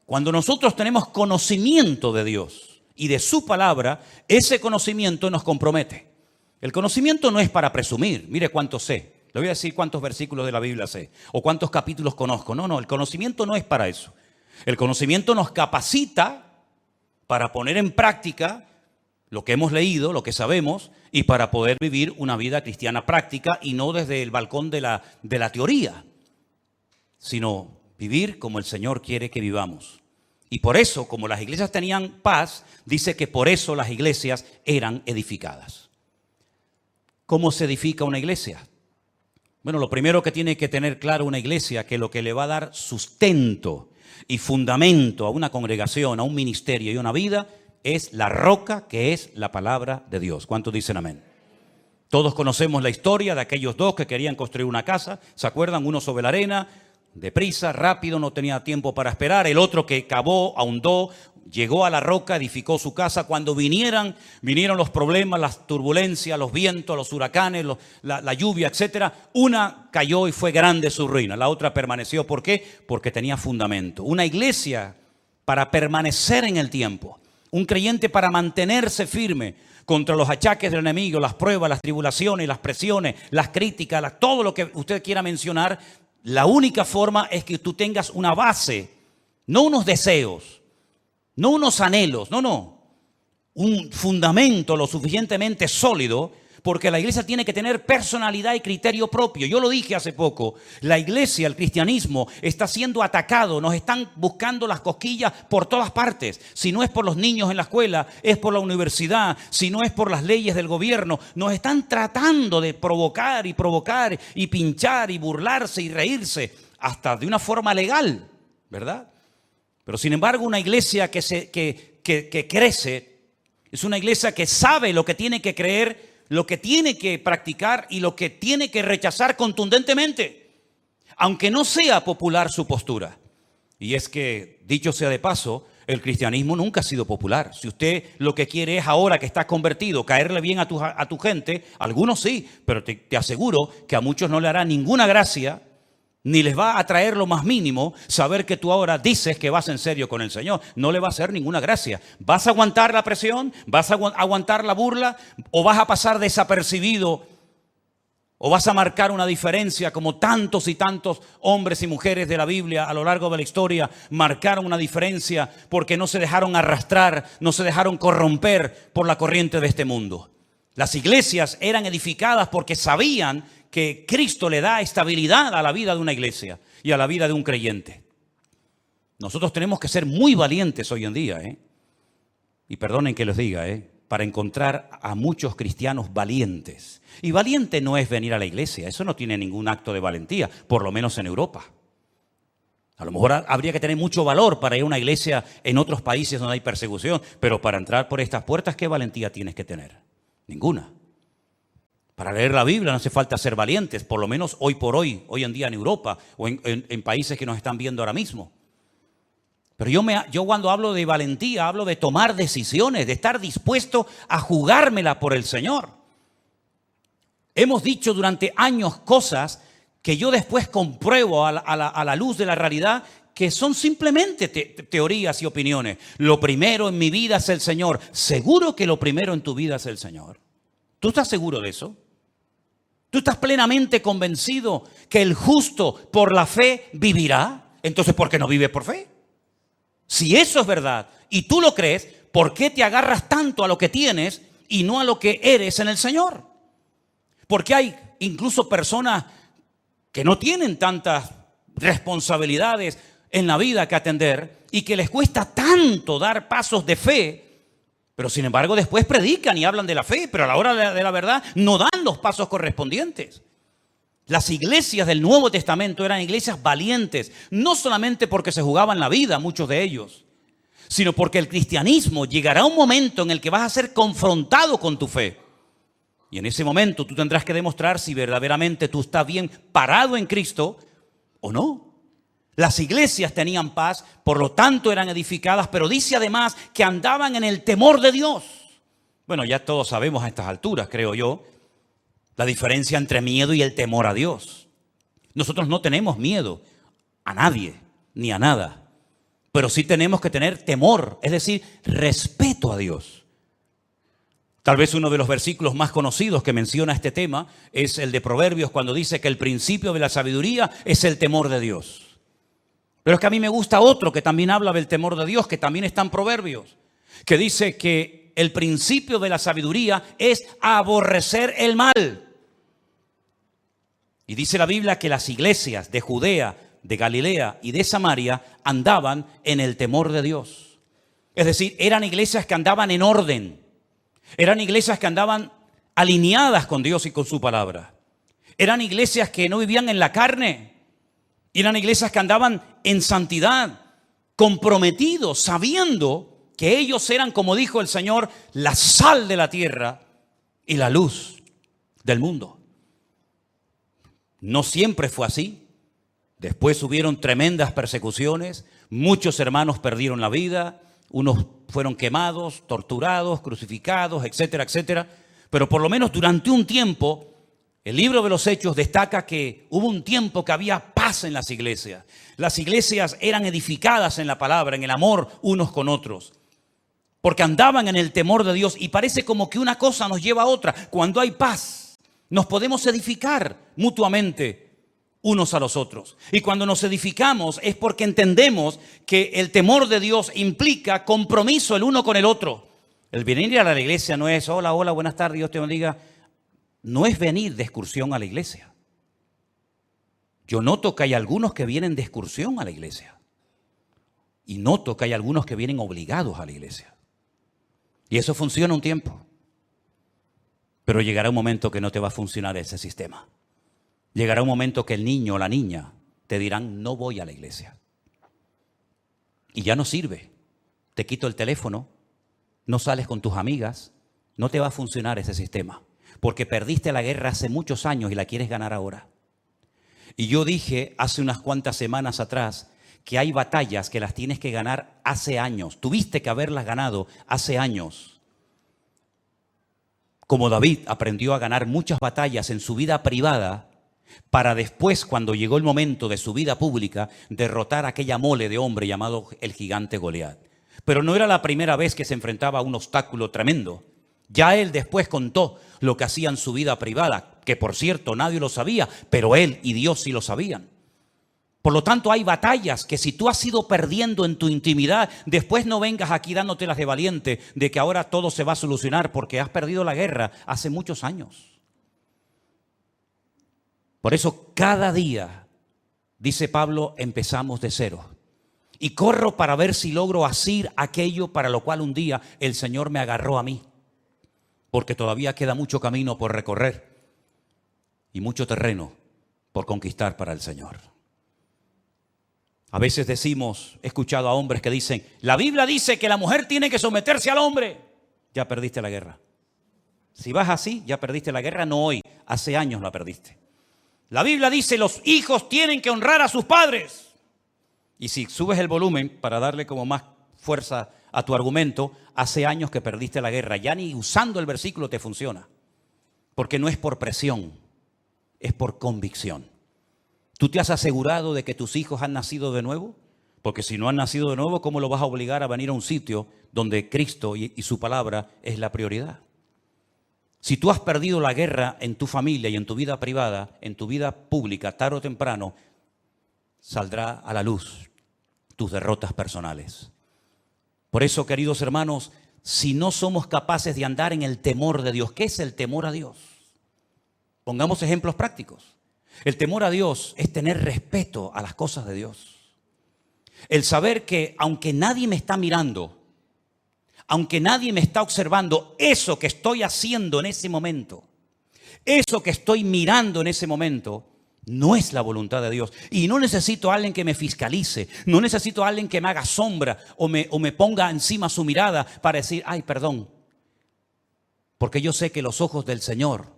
Cuando nosotros tenemos conocimiento de Dios y de su palabra, ese conocimiento nos compromete. El conocimiento no es para presumir. Mire cuánto sé. Le voy a decir cuántos versículos de la Biblia sé o cuántos capítulos conozco. No, el conocimiento no es para eso. El conocimiento nos capacita para poner en práctica lo que hemos leído, lo que sabemos, y para poder vivir una vida cristiana práctica y no desde el balcón de la teoría, sino vivir como el Señor quiere que vivamos. Y por eso, como las iglesias tenían paz, dice que por eso las iglesias eran edificadas. ¿Cómo se edifica una iglesia? Bueno, lo primero que tiene que tener claro una iglesia, que lo que le va a dar sustento y fundamento a una congregación, a un ministerio y a una vida, es la roca, que es la palabra de Dios. ¿Cuántos dicen amén? Todos conocemos la historia de aquellos dos que querían construir una casa. ¿Se acuerdan? Uno sobre la arena, deprisa, rápido, no tenía tiempo para esperar. El otro que cavó, ahondó, llegó a la roca, edificó su casa. Cuando vinieron los problemas, las turbulencias, los vientos, los huracanes, la lluvia, etcétera, una cayó y fue grande su ruina. La otra permaneció. ¿Por qué? Porque tenía fundamento. Una iglesia para permanecer en el tiempo. Un creyente para mantenerse firme contra los achaques del enemigo, las pruebas, las tribulaciones, las presiones, las críticas, todo lo que usted quiera mencionar. La única forma es que tú tengas una base, no unos deseos, no unos anhelos, no. Un fundamento lo suficientemente sólido, porque la iglesia tiene que tener personalidad y criterio propio. Yo lo dije hace poco, la iglesia, el cristianismo, está siendo atacado, nos están buscando las cosquillas por todas partes. Si no es por los niños en la escuela, es por la universidad, si no es por las leyes del gobierno, nos están tratando de provocar y pinchar y burlarse y reírse, hasta de una forma legal, ¿verdad? Pero sin embargo, una iglesia que crece, es una iglesia que sabe lo que tiene que creer, lo que tiene que practicar y lo que tiene que rechazar contundentemente, aunque no sea popular su postura. Y es que, dicho sea de paso, el cristianismo nunca ha sido popular. Si usted lo que quiere es, ahora que está convertido, caerle bien a tu gente, algunos sí, pero te aseguro que a muchos no le hará ninguna gracia Ni les va a traer lo más mínimo saber que tú ahora dices que vas en serio con el Señor. No le va a hacer ninguna gracia. ¿Vas a aguantar la presión? ¿Vas a aguantar la burla? ¿O vas a pasar desapercibido? ¿O vas a marcar una diferencia como tantos y tantos hombres y mujeres de la Biblia a lo largo de la historia marcaron una diferencia porque no se dejaron arrastrar, no se dejaron corromper por la corriente de este mundo? Las iglesias eran edificadas porque sabían que Cristo le da estabilidad a la vida de una iglesia y a la vida de un creyente. Nosotros tenemos que ser muy valientes hoy en día, y perdonen que les diga, para encontrar a muchos cristianos valientes. Y valiente no es venir a la iglesia, eso no tiene ningún acto de valentía, por lo menos en Europa. A lo mejor habría que tener mucho valor para ir a una iglesia en otros países donde hay persecución, pero para entrar por estas puertas, ¿qué valentía tienes que tener? Ninguna. Para leer la Biblia no hace falta ser valientes, por lo menos hoy por hoy, hoy en día en Europa o en países que nos están viendo ahora mismo. Pero yo cuando hablo de valentía, hablo de tomar decisiones, de estar dispuesto a jugármela por el Señor. Hemos dicho durante años cosas que yo después compruebo a la luz de la realidad que son simplemente teorías y opiniones. Lo primero en mi vida es el Señor. ¿Seguro que lo primero en tu vida es el Señor? ¿Tú estás seguro de eso? ¿Tú estás plenamente convencido que el justo por la fe vivirá? Entonces, ¿por qué no vive por fe? Si eso es verdad y tú lo crees, ¿por qué te agarras tanto a lo que tienes y no a lo que eres en el Señor? Porque hay incluso personas que no tienen tantas responsabilidades en la vida que atender y que les cuesta tanto dar pasos de fe. Pero sin embargo después predican y hablan de la fe, pero a la hora de la verdad no dan los pasos correspondientes. Las iglesias del Nuevo Testamento eran iglesias valientes, no solamente porque se jugaban la vida, muchos de ellos, sino porque el cristianismo llegará un momento en el que vas a ser confrontado con tu fe. Y en ese momento tú tendrás que demostrar si verdaderamente tú estás bien parado en Cristo o no. Las iglesias tenían paz, por lo tanto eran edificadas, pero dice además que andaban en el temor de Dios. Bueno, ya todos sabemos a estas alturas, creo yo, la diferencia entre miedo y el temor a Dios. Nosotros no tenemos miedo a nadie ni a nada, pero sí tenemos que tener temor, es decir, respeto a Dios. Tal vez uno de los versículos más conocidos que menciona este tema es el de Proverbios, cuando dice que el principio de la sabiduría es el temor de Dios. Pero es que a mí me gusta otro que también habla del temor de Dios, que también está en Proverbios, que dice que el principio de la sabiduría es aborrecer el mal. Y dice la Biblia que las iglesias de Judea, de Galilea y de Samaria andaban en el temor de Dios. Es decir, eran iglesias que andaban en orden. Eran iglesias que andaban alineadas con Dios y con su palabra. Eran iglesias que no vivían en la carne. Eran iglesias que andaban en santidad, comprometidos, sabiendo que ellos eran, como dijo el Señor, la sal de la tierra y la luz del mundo. No siempre fue así. Después hubieron tremendas persecuciones, muchos hermanos perdieron la vida, unos fueron quemados, torturados, crucificados, etcétera, etcétera. Pero por lo menos durante un tiempo, el libro de los Hechos destaca que hubo un tiempo que había paz en las iglesias. Las iglesias eran edificadas en la palabra, en el amor unos con otros, porque andaban en el temor de Dios. Y parece como que una cosa nos lleva a otra. Cuando hay paz, nos podemos edificar mutuamente unos a los otros. Y cuando nos edificamos es porque entendemos que el temor de Dios implica compromiso el uno con el otro. El venir a la iglesia no es, hola, hola, buenas tardes, Dios te bendiga. No es venir de excursión a la iglesia. Yo noto que hay algunos que vienen de excursión a la iglesia. Y noto que hay algunos que vienen obligados a la iglesia. Y eso funciona un tiempo. Pero llegará un momento que no te va a funcionar ese sistema. Llegará un momento que el niño o la niña te dirán, no voy a la iglesia. Y ya no sirve. Te quito el teléfono, no sales con tus amigas, no te va a funcionar ese sistema. Porque perdiste la guerra hace muchos años y la quieres ganar ahora. Y yo dije hace unas cuantas semanas atrás que hay batallas que las tienes que ganar hace años. Tuviste que haberlas ganado hace años. Como David aprendió a ganar muchas batallas en su vida privada para después, cuando llegó el momento de su vida pública, derrotar a aquella mole de hombre llamado el gigante Goliat. Pero no era la primera vez que se enfrentaba a un obstáculo tremendo. Ya él después contó lo que hacía en su vida privada, que por cierto nadie lo sabía, pero él y Dios sí lo sabían. Por lo tanto, hay batallas que si tú has ido perdiendo en tu intimidad, después no vengas aquí dándotelas de valiente de que ahora todo se va a solucionar porque has perdido la guerra hace muchos años. Por eso cada día, dice Pablo, empezamos de cero. Y corro para ver si logro asir aquello para lo cual un día el Señor me agarró a mí. Porque todavía queda mucho camino por recorrer y mucho terreno por conquistar para el Señor. A veces decimos, he escuchado a hombres que dicen, la Biblia dice que la mujer tiene que someterse al hombre. Ya perdiste la guerra. Si vas así, ya perdiste la guerra, no hoy, hace años la perdiste. La Biblia dice, los hijos tienen que honrar a sus padres. Y si subes el volumen para darle como más fuerza a tu argumento, hace años que perdiste la guerra. Ya ni usando el versículo te funciona. Porque no es por presión, es por convicción. ¿Tú te has asegurado de que tus hijos han nacido de nuevo? Porque si no han nacido de nuevo, ¿cómo lo vas a obligar a venir a un sitio donde Cristo y su palabra es la prioridad? Si tú has perdido la guerra en tu familia y en tu vida privada, en tu vida pública, tarde o temprano, saldrá a la luz tus derrotas personales. Por eso, queridos hermanos, si no somos capaces de andar en el temor de Dios, ¿qué es el temor a Dios? Pongamos ejemplos prácticos. El temor a Dios es tener respeto a las cosas de Dios. El saber que aunque nadie me está mirando, aunque nadie me está observando, eso que estoy haciendo en ese momento, eso que estoy mirando en ese momento, no es la voluntad de Dios. Y no necesito a alguien que me fiscalice, no necesito a alguien que me haga sombra o me ponga encima su mirada para decir, ay, perdón. Porque yo sé que los ojos del Señor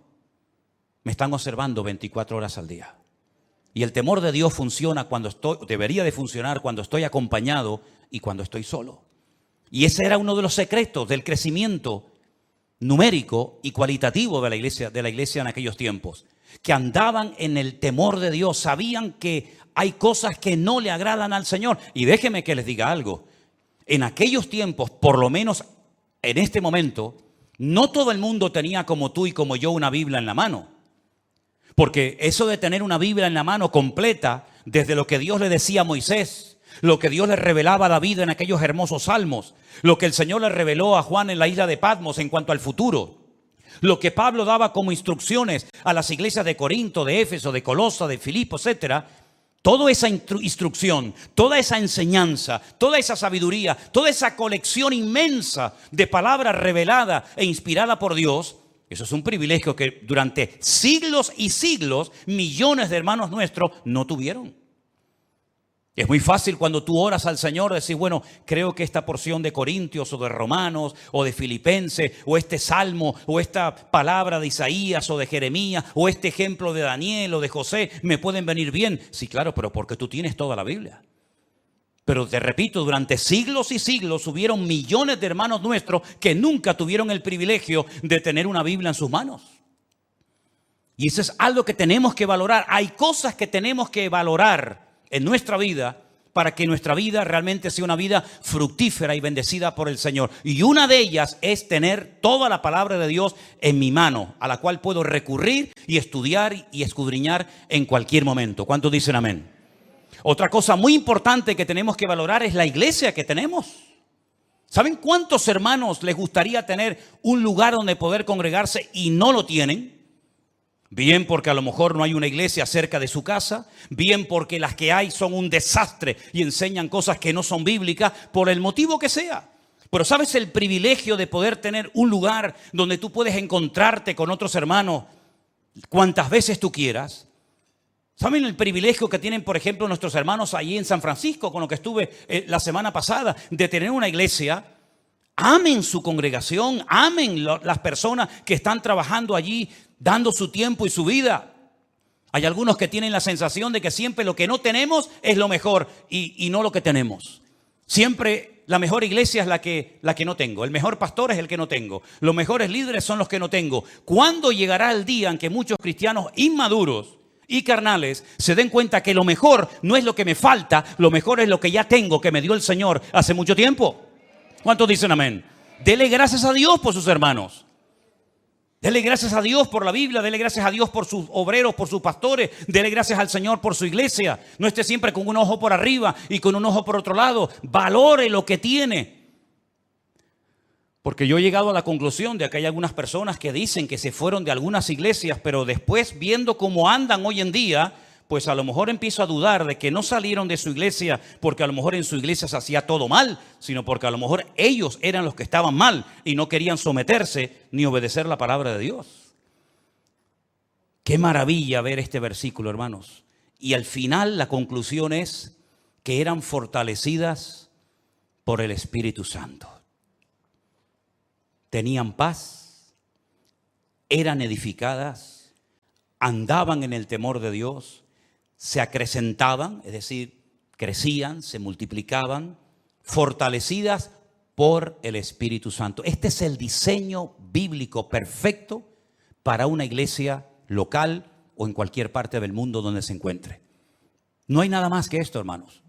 me están observando 24 horas al día. Y el temor de Dios funciona debería de funcionar cuando estoy acompañado y cuando estoy solo. Y ese era uno de los secretos del crecimiento numérico y cualitativo de la iglesia en aquellos tiempos. Que andaban en el temor de Dios, sabían que hay cosas que no le agradan al Señor. Y déjeme que les diga algo. En aquellos tiempos, por lo menos en este momento, no todo el mundo tenía como tú y como yo una Biblia en la mano. Porque eso de tener una Biblia en la mano completa, desde lo que Dios le decía a Moisés, lo que Dios le revelaba a David en aquellos hermosos salmos, lo que el Señor le reveló a Juan en la isla de Patmos en cuanto al futuro, lo que Pablo daba como instrucciones a las iglesias de Corinto, de Éfeso, de Colosa, de Filipo, etcétera. Toda esa instrucción, toda esa enseñanza, toda esa sabiduría, toda esa colección inmensa de palabra revelada e inspirada por Dios, eso es un privilegio que durante siglos y siglos millones de hermanos nuestros no tuvieron. Es muy fácil cuando tú oras al Señor decir, bueno, creo que esta porción de Corintios o de Romanos o de Filipenses o este salmo o esta palabra de Isaías o de Jeremías o este ejemplo de Daniel o de José me pueden venir bien. Sí, claro, pero porque tú tienes toda la Biblia. Pero te repito, durante siglos y siglos hubieron millones de hermanos nuestros que nunca tuvieron el privilegio de tener una Biblia en sus manos. Y eso es algo que tenemos que valorar. Hay cosas que tenemos que valorar en nuestra vida para que nuestra vida realmente sea una vida fructífera y bendecida por el Señor. Y una de ellas es tener toda la palabra de Dios en mi mano, a la cual puedo recurrir y estudiar y escudriñar en cualquier momento. ¿Cuántos dicen amén? Otra cosa muy importante que tenemos que valorar es la iglesia que tenemos. ¿Saben cuántos hermanos les gustaría tener un lugar donde poder congregarse y no lo tienen? Bien porque a lo mejor no hay una iglesia cerca de su casa, bien porque las que hay son un desastre y enseñan cosas que no son bíblicas, por el motivo que sea. Pero ¿sabes el privilegio de poder tener un lugar donde tú puedes encontrarte con otros hermanos cuantas veces tú quieras? ¿Saben el privilegio que tienen, por ejemplo, nuestros hermanos allí en San Francisco, con lo que estuve la semana pasada, de tener una iglesia? Amen su congregación, amen las personas que están trabajando allí, dando su tiempo y su vida. Hay algunos que tienen la sensación de que siempre lo que no tenemos es lo mejor y no lo que tenemos. Siempre la mejor iglesia es la que no tengo. El mejor pastor es el que no tengo. Los mejores líderes son los que no tengo. ¿Cuándo llegará el día en que muchos cristianos inmaduros y carnales se den cuenta que lo mejor no es lo que me falta, lo mejor es lo que ya tengo, que me dio el Señor hace mucho tiempo. ¿Cuántos dicen amén? Dele gracias a Dios por sus hermanos. Dele gracias a Dios por la Biblia, dele gracias a Dios por sus obreros, por sus pastores, dele gracias al Señor por su iglesia. No esté siempre con un ojo por arriba y con un ojo por otro lado. Valore lo que tiene. Porque yo he llegado a la conclusión de que hay algunas personas que dicen que se fueron de algunas iglesias, pero después viendo cómo andan hoy en día, pues a lo mejor empiezo a dudar de que no salieron de su iglesia porque a lo mejor en su iglesia se hacía todo mal, sino porque a lo mejor ellos eran los que estaban mal y no querían someterse ni obedecer la palabra de Dios. Qué maravilla ver este versículo, hermanos. Y al final la conclusión es que eran fortalecidas por el Espíritu Santo. Tenían paz, eran edificadas, andaban en el temor de Dios, se acrecentaban, es decir, crecían, se multiplicaban, fortalecidas por el Espíritu Santo. Este es el diseño bíblico perfecto para una iglesia local o en cualquier parte del mundo donde se encuentre. No hay nada más que esto, hermanos.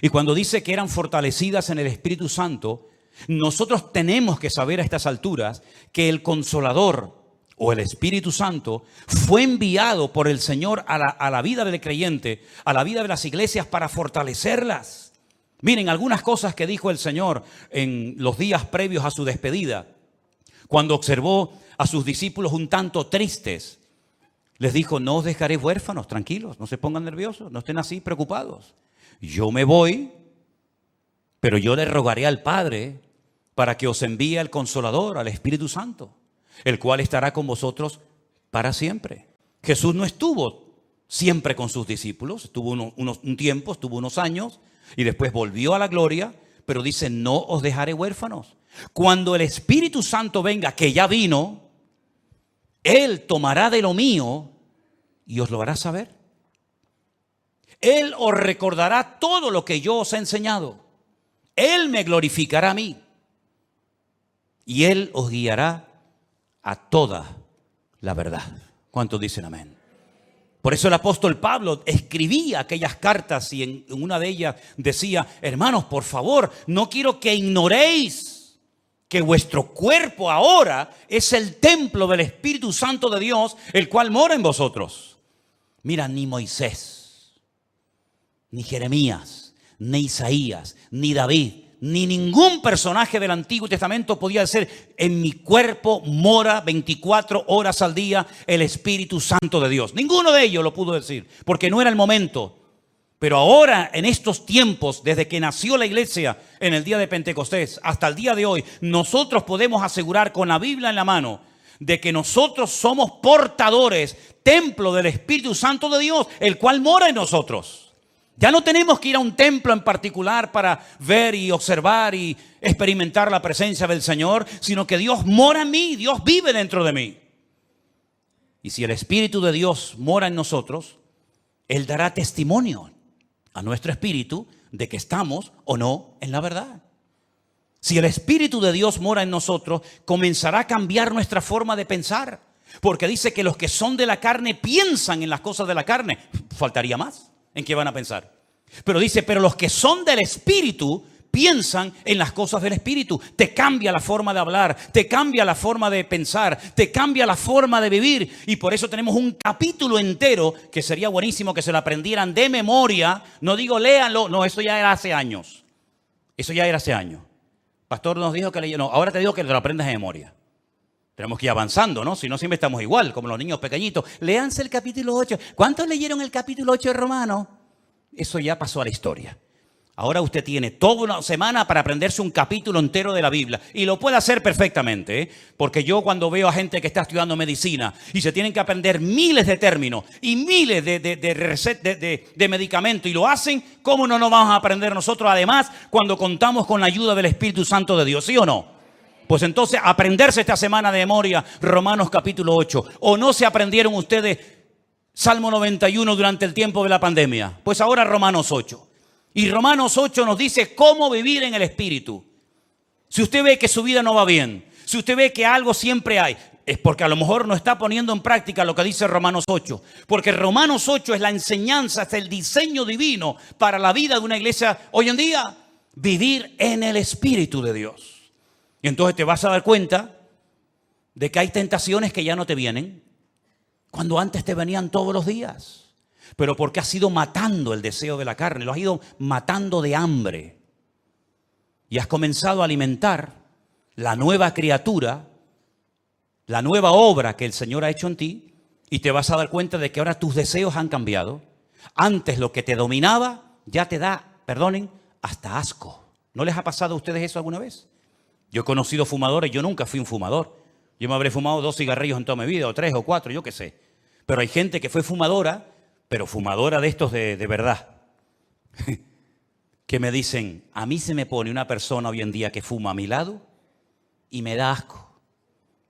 Y cuando dice que eran fortalecidas en el Espíritu Santo, nosotros tenemos que saber a estas alturas que el Consolador o el Espíritu Santo fue enviado por el Señor a la vida del creyente, a la vida de las iglesias para fortalecerlas. Miren, algunas cosas que dijo el Señor en los días previos a su despedida, cuando observó a sus discípulos un tanto tristes, les dijo: no os dejaré huérfanos, tranquilos, no se pongan nerviosos, no estén así preocupados. Yo me voy, pero yo le rogaré al Padre para que os envíe al Consolador, al Espíritu Santo, el cual estará con vosotros para siempre. Jesús no estuvo siempre con sus discípulos, estuvo un tiempo, estuvo unos años y después volvió a la gloria, pero dice: no os dejaré huérfanos. Cuando el Espíritu Santo venga, que ya vino, Él tomará de lo mío y os lo hará saber. Él os recordará todo lo que yo os he enseñado. Él me glorificará a mí y Él os guiará a toda la verdad. ¿Cuántos dicen amén? Por eso el apóstol Pablo escribía aquellas cartas y en una de ellas decía: hermanos, por favor, no quiero que ignoréis que vuestro cuerpo ahora es el templo del Espíritu Santo de Dios, el cual mora en vosotros. Mira, ni Moisés, ni Jeremías, ni Isaías, ni David, ni ningún personaje del Antiguo Testamento podía decir: en mi cuerpo mora 24 horas al día el Espíritu Santo de Dios. Ninguno de ellos lo pudo decir, porque no era el momento. Pero ahora, en estos tiempos, desde que nació la iglesia en el día de Pentecostés hasta el día de hoy, nosotros podemos asegurar con la Biblia en la mano de que nosotros somos portadores, templo del Espíritu Santo de Dios, el cual mora en nosotros. Ya no tenemos que ir a un templo en particular para ver y observar y experimentar la presencia del Señor, sino que Dios mora en mí, Dios vive dentro de mí. Y si el Espíritu de Dios mora en nosotros, Él dará testimonio a nuestro espíritu de que estamos o no en la verdad. Si el Espíritu de Dios mora en nosotros, comenzará a cambiar nuestra forma de pensar. Porque dice que los que son de la carne piensan en las cosas de la carne. Faltaría más. ¿En qué van a pensar? Pero dice: pero los que son del Espíritu piensan en las cosas del Espíritu. Te cambia la forma de hablar, te cambia la forma de pensar, te cambia la forma de vivir. Y por eso tenemos un capítulo entero que sería buenísimo que se lo aprendieran de memoria. No digo léanlo, no, eso ya era hace años. Eso ya era hace años. Pastor nos dijo que no, ahora te digo que te lo aprendas de memoria. Tenemos que ir avanzando, ¿no? Si no, siempre estamos igual, como los niños pequeñitos. Léanse el capítulo 8. ¿Cuántos leyeron el capítulo 8 de Romanos? Eso ya pasó a la historia. Ahora usted tiene toda una semana para aprenderse un capítulo entero de la Biblia. Y lo puede hacer perfectamente, ¿eh? Porque yo cuando veo a gente que está estudiando medicina y se tienen que aprender miles de términos y miles de medicamentos y lo hacen, ¿cómo no nos vamos a aprender nosotros? Además, cuando contamos con la ayuda del Espíritu Santo de Dios, ¿sí o no? Pues entonces aprenderse esta semana de memoria Romanos capítulo 8. ¿O no se aprendieron ustedes Salmo 91 durante el tiempo de la pandemia? Pues ahora Romanos 8. Y Romanos 8 nos dice cómo vivir en el Espíritu. Si usted ve que su vida no va bien, si usted ve que algo siempre hay, es porque a lo mejor no está poniendo en práctica lo que dice Romanos 8. Porque Romanos 8 es la enseñanza, es el diseño divino para la vida de una iglesia hoy en día. Vivir en el Espíritu de Dios. Y entonces te vas a dar cuenta de que hay tentaciones que ya no te vienen, cuando antes te venían todos los días. Pero porque has ido matando el deseo de la carne, lo has ido matando de hambre. Y has comenzado a alimentar la nueva criatura, la nueva obra que el Señor ha hecho en ti, y te vas a dar cuenta de que ahora tus deseos han cambiado. Antes lo que te dominaba ya te da, perdonen, hasta asco. ¿No les ha pasado a ustedes eso alguna vez? Yo he conocido fumadores, yo nunca fui un fumador. Yo me habré fumado 2 cigarrillos en toda mi vida, o 3 o 4, yo qué sé. Pero hay gente que fue fumadora, pero fumadora de estos de verdad. Que me dicen, a mí se me pone una persona hoy en día que fuma a mi lado y me da asco.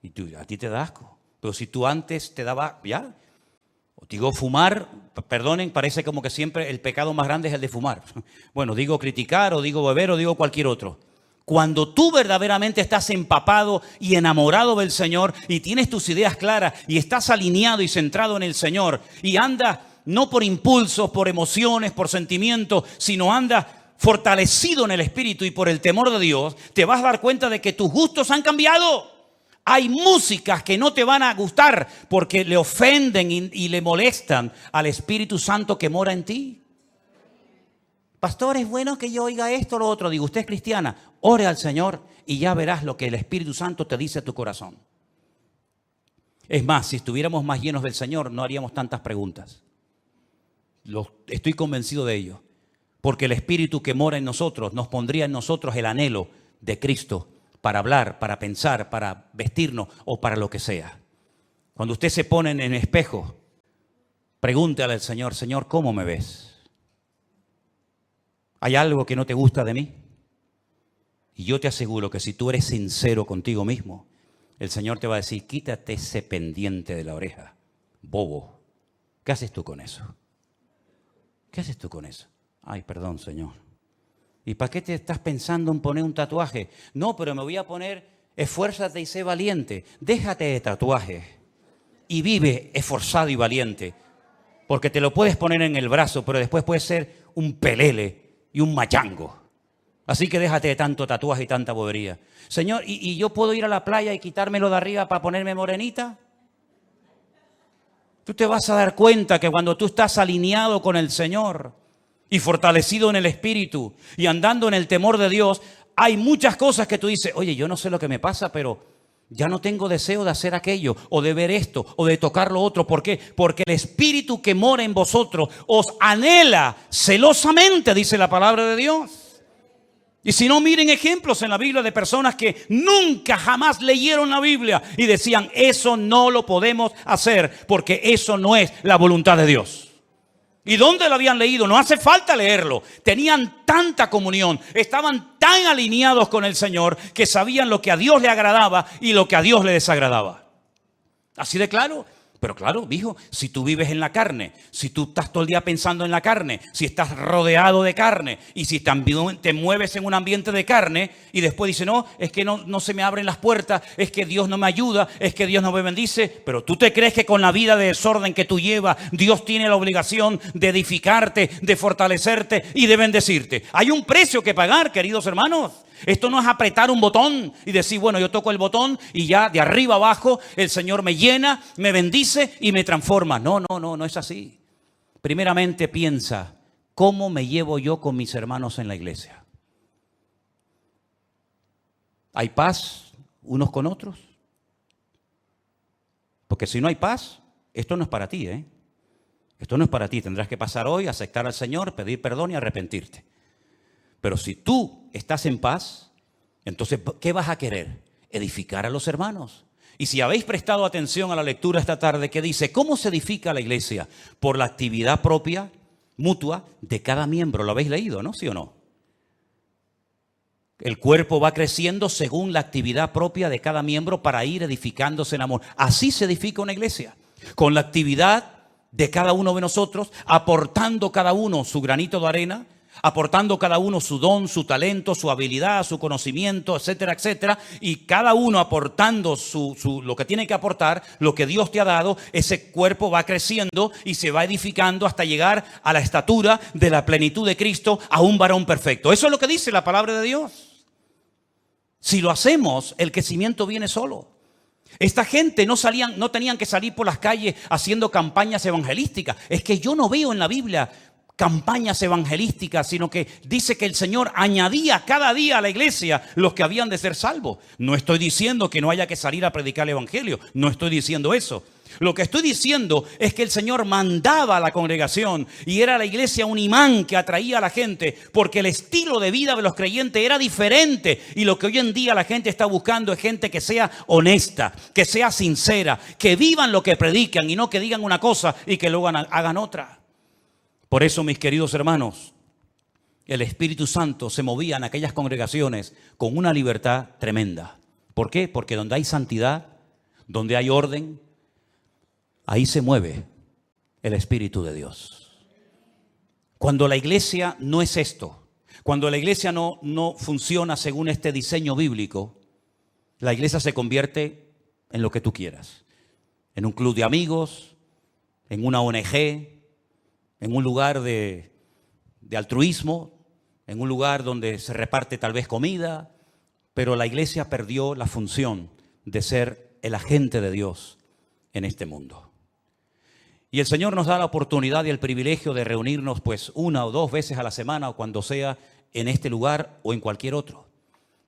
Y tú, a ti te da asco. Pero si tú antes te daba, ya. O digo fumar, perdonen, parece como que siempre el pecado más grande es el de fumar. Bueno, digo criticar, o digo beber, o digo cualquier otro. Cuando tú verdaderamente estás empapado y enamorado del Señor y tienes tus ideas claras y estás alineado y centrado en el Señor y andas no por impulsos, por emociones, por sentimientos, sino andas fortalecido en el Espíritu y por el temor de Dios, te vas a dar cuenta de que tus gustos han cambiado. Hay músicas que no te van a gustar porque le ofenden y le molestan al Espíritu Santo que mora en ti. Pastor, es bueno que yo oiga esto o lo otro. Digo, usted es cristiana, ore al Señor y ya verás lo que el Espíritu Santo te dice a tu corazón. Es más, si estuviéramos más llenos del Señor, no haríamos tantas preguntas. Estoy convencido de ello. Porque el Espíritu que mora en nosotros nos pondría en nosotros el anhelo de Cristo para hablar, para pensar, para vestirnos o para lo que sea. Cuando usted se pone en el espejo, pregúntale al Señor, Señor, ¿cómo me ves? ¿Hay algo que no te gusta de mí? Y yo te aseguro que si tú eres sincero contigo mismo, el Señor te va a decir, quítate ese pendiente de la oreja, bobo. ¿Qué haces tú con eso? ¿Qué haces tú con eso? Ay, perdón, Señor. ¿Y para qué te estás pensando en poner un tatuaje? No, pero me voy a poner, esfuérzate y sé valiente. Déjate de tatuaje y vive esforzado y valiente. Porque te lo puedes poner en el brazo, pero después puedes ser un pelele y un machango. Así que déjate de tanto tatuaje y tanta bobería. Señor, ¿y yo puedo ir a la playa y quitármelo de arriba para ponerme morenita? Tú te vas a dar cuenta que cuando tú estás alineado con el Señor y fortalecido en el Espíritu y andando en el temor de Dios, hay muchas cosas que tú dices, oye, yo no sé lo que me pasa, pero ya no tengo deseo de hacer aquello, o de ver esto, o de tocar lo otro. ¿Por qué? Porque el Espíritu que mora en vosotros os anhela celosamente, dice la palabra de Dios. Y si no, miren ejemplos en la Biblia de personas que nunca jamás leyeron la Biblia y decían, eso no lo podemos hacer porque eso no es la voluntad de Dios. ¿Y dónde lo habían leído? No hace falta leerlo. Tenían tanta comunión, estaban tan alineados con el Señor que sabían lo que a Dios le agradaba y lo que a Dios le desagradaba. Así de claro. Pero claro, hijo, si tú vives en la carne, si tú estás todo el día pensando en la carne, si estás rodeado de carne y si también te mueves en un ambiente de carne y después dices, no, es que no se me abren las puertas, es que Dios no me ayuda, es que Dios no me bendice, pero tú te crees que con la vida de desorden que tú llevas, Dios tiene la obligación de edificarte, de fortalecerte y de bendecirte. Hay un precio que pagar, queridos hermanos. Esto no es apretar un botón y decir, bueno, yo toco el botón y ya de arriba abajo el Señor me llena, me bendice y me transforma. No es así. Primeramente piensa, ¿cómo me llevo yo con mis hermanos en la iglesia? ¿Hay paz unos con otros? Porque si no hay paz, esto no es para ti, ¿eh? Esto no es para ti. Tendrás que pasar hoy, aceptar al Señor, pedir perdón y arrepentirte. Pero si tú estás en paz, entonces, ¿qué vas a querer? Edificar a los hermanos. Y si habéis prestado atención a la lectura esta tarde que dice, ¿cómo se edifica la iglesia? Por la actividad propia, mutua, de cada miembro. ¿Lo habéis leído, no? ¿Sí o no? El cuerpo va creciendo según la actividad propia de cada miembro para ir edificándose en amor. Así se edifica una iglesia. Con la actividad de cada uno de nosotros, aportando cada uno su granito de arena, aportando cada uno su don, su talento, su habilidad, su conocimiento, etcétera, etcétera, y cada uno aportando lo que tiene que aportar, lo que Dios te ha dado, ese cuerpo va creciendo y se va edificando hasta llegar a la estatura de la plenitud de Cristo, a un varón perfecto. Eso es lo que dice la palabra de Dios. Si lo hacemos, el crecimiento viene solo. Esta gente no tenían que salir por las calles haciendo campañas evangelísticas. Es que yo no veo en la Biblia campañas evangelísticas, sino que dice que el Señor añadía cada día a la iglesia los que habían de ser salvos. No estoy diciendo que no haya que salir a predicar el evangelio, no estoy diciendo eso. Lo que estoy diciendo es que el Señor mandaba a la congregación y era la iglesia un imán que atraía a la gente, porque el estilo de vida de los creyentes era diferente, y lo que hoy en día la gente está buscando es gente que sea honesta, que sea sincera, que vivan lo que predican y no que digan una cosa y que luego hagan otra. Por eso, mis queridos hermanos, el Espíritu Santo se movía en aquellas congregaciones con una libertad tremenda. ¿Por qué? Porque donde hay santidad, donde hay orden, ahí se mueve el Espíritu de Dios. Cuando la iglesia no es esto, cuando la iglesia no funciona según este diseño bíblico, la iglesia se convierte en lo que tú quieras. En un club de amigos, en una ONG, en un lugar de altruismo, en un lugar donde se reparte tal vez comida, pero la iglesia perdió la función de ser el agente de Dios en este mundo. Y el Señor nos da la oportunidad y el privilegio de reunirnos pues 1 o 2 veces a la semana o cuando sea en este lugar o en cualquier otro.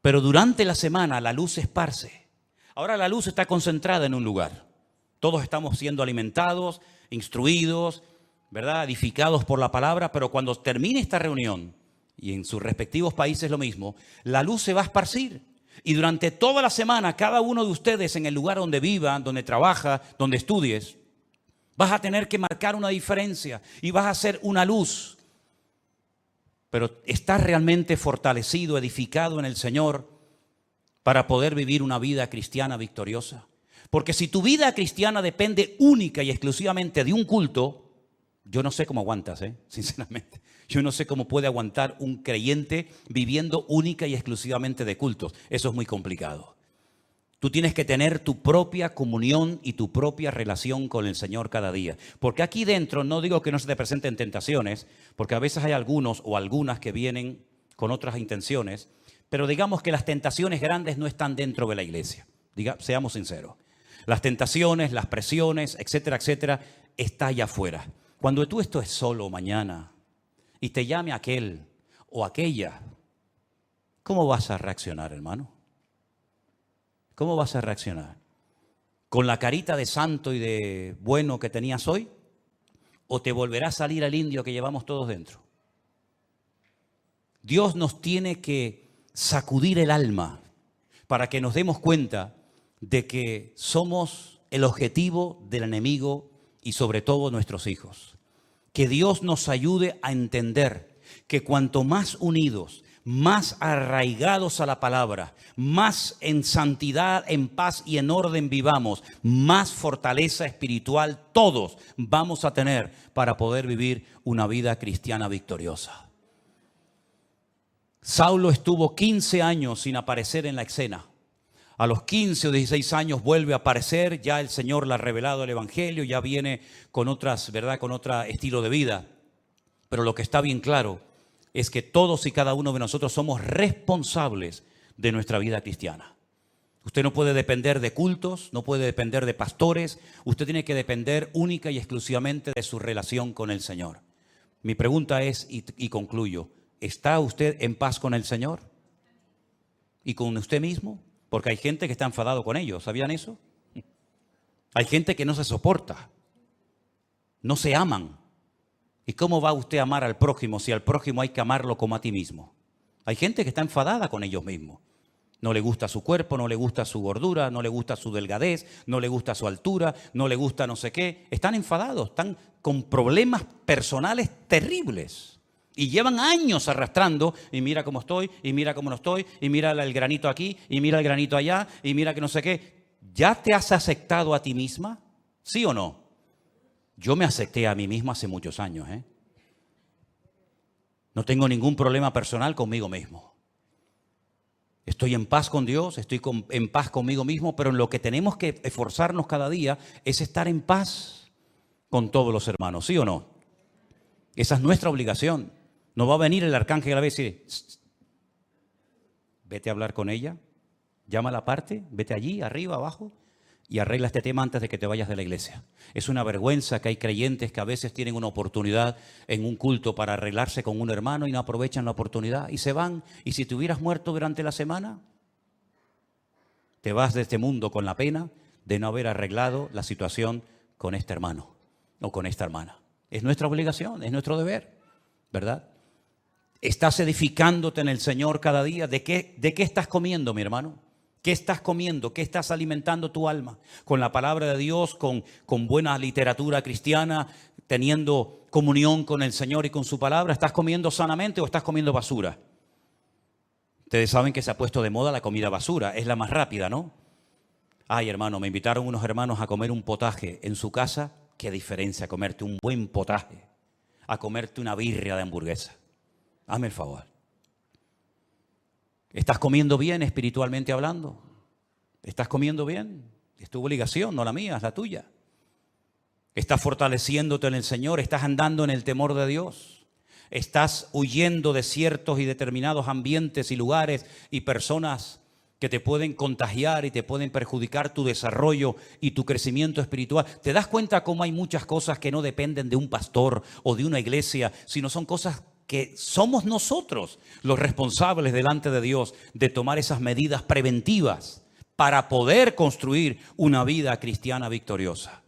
Pero durante la semana la luz se esparce. Ahora la luz está concentrada en un lugar. Todos estamos siendo alimentados, instruidos, ¿verdad?, edificados por la palabra, pero cuando termine esta reunión, y en sus respectivos países lo mismo, la luz se va a esparcir. Y durante toda la semana, cada uno de ustedes en el lugar donde viva, donde trabaja, donde estudies, vas a tener que marcar una diferencia y vas a ser una luz. Pero estás realmente fortalecido, edificado en el Señor para poder vivir una vida cristiana victoriosa. Porque si tu vida cristiana depende única y exclusivamente de un culto, yo no sé cómo aguantas, sinceramente. Yo no sé cómo puede aguantar un creyente viviendo única y exclusivamente de cultos. Eso es muy complicado. Tú tienes que tener tu propia comunión y tu propia relación con el Señor cada día. Porque aquí dentro, no digo que no se te presenten tentaciones, porque a veces hay algunos o algunas que vienen con otras intenciones, pero digamos que las tentaciones grandes no están dentro de la iglesia. Seamos sinceros. Las tentaciones, las presiones, etcétera, etcétera, está allá afuera. Cuando tú estés solo mañana y te llame aquel o aquella, ¿cómo vas a reaccionar, hermano? ¿Cómo vas a reaccionar? ¿Con la carita de santo y de bueno que tenías hoy? ¿O te volverá a salir el indio que llevamos todos dentro? Dios nos tiene que sacudir el alma para que nos demos cuenta de que somos el objetivo del enemigo y sobre todo nuestros hijos. Que Dios nos ayude a entender que cuanto más unidos, más arraigados a la palabra, más en santidad, en paz y en orden vivamos, más fortaleza espiritual todos vamos a tener para poder vivir una vida cristiana victoriosa. Saulo estuvo 15 años sin aparecer en la escena. A los 15 o 16 años vuelve a aparecer, ya el Señor le ha revelado el Evangelio, ya viene con otras, ¿verdad?, con otro estilo de vida. Pero lo que está bien claro es que todos y cada uno de nosotros somos responsables de nuestra vida cristiana. Usted no puede depender de cultos, no puede depender de pastores, usted tiene que depender única y exclusivamente de su relación con el Señor. Mi pregunta es, y concluyo, ¿está usted en paz con el Señor? ¿Y con usted mismo? Porque hay gente que está enfadado con ellos, ¿sabían eso? Hay gente que no se soporta, no se aman. ¿Y cómo va usted a amar al prójimo si al prójimo hay que amarlo como a ti mismo? Hay gente que está enfadada con ellos mismos. No le gusta su cuerpo, no le gusta su gordura, no le gusta su delgadez, no le gusta su altura, no le gusta no sé qué. Están enfadados, están con problemas personales terribles. Y llevan años arrastrando, y mira cómo estoy, y mira cómo no estoy, y mira el granito aquí, y mira el granito allá, y mira que no sé qué. ¿Ya te has aceptado a ti misma? ¿Sí o no? Yo me acepté a mí misma hace muchos años, No tengo ningún problema personal conmigo mismo. Estoy en paz con Dios, estoy en paz conmigo mismo, pero en lo que tenemos que esforzarnos cada día es estar en paz con todos los hermanos, ¿sí o no? Esa es nuestra obligación. No va a venir el arcángel a la vez y decir, vete a hablar con ella, llámala aparte, vete allí, arriba, abajo, y arregla este tema antes de que te vayas de la iglesia. Es una vergüenza que hay creyentes que a veces tienen una oportunidad en un culto para arreglarse con un hermano y no aprovechan la oportunidad y se van. Y si te hubieras muerto durante la semana, te vas de este mundo con la pena de no haber arreglado la situación con este hermano o con esta hermana. Es nuestra obligación, es nuestro deber, ¿verdad? ¿Estás edificándote en el Señor cada día? ¿De qué estás comiendo, mi hermano? ¿Qué estás comiendo? ¿Qué estás alimentando tu alma? ¿Con la palabra de Dios, con buena literatura cristiana, teniendo comunión con el Señor y con su palabra? ¿Estás comiendo sanamente o estás comiendo basura? Ustedes saben que se ha puesto de moda la comida basura. Es la más rápida, ¿no? Ay, hermano, me invitaron unos hermanos a comer un potaje en su casa. ¿Qué diferencia comerte un buen potaje a comerte una birria de hamburguesa? Hazme el favor. ¿Estás comiendo bien espiritualmente hablando? ¿Estás comiendo bien? Es tu obligación, no la mía, es la tuya. ¿Estás fortaleciéndote en el Señor? ¿Estás andando en el temor de Dios? ¿Estás huyendo de ciertos y determinados ambientes y lugares y personas que te pueden contagiar y te pueden perjudicar tu desarrollo y tu crecimiento espiritual? ¿Te das cuenta cómo hay muchas cosas que no dependen de un pastor o de una iglesia, sino son cosas que somos nosotros los responsables delante de Dios de tomar esas medidas preventivas para poder construir una vida cristiana victoriosa?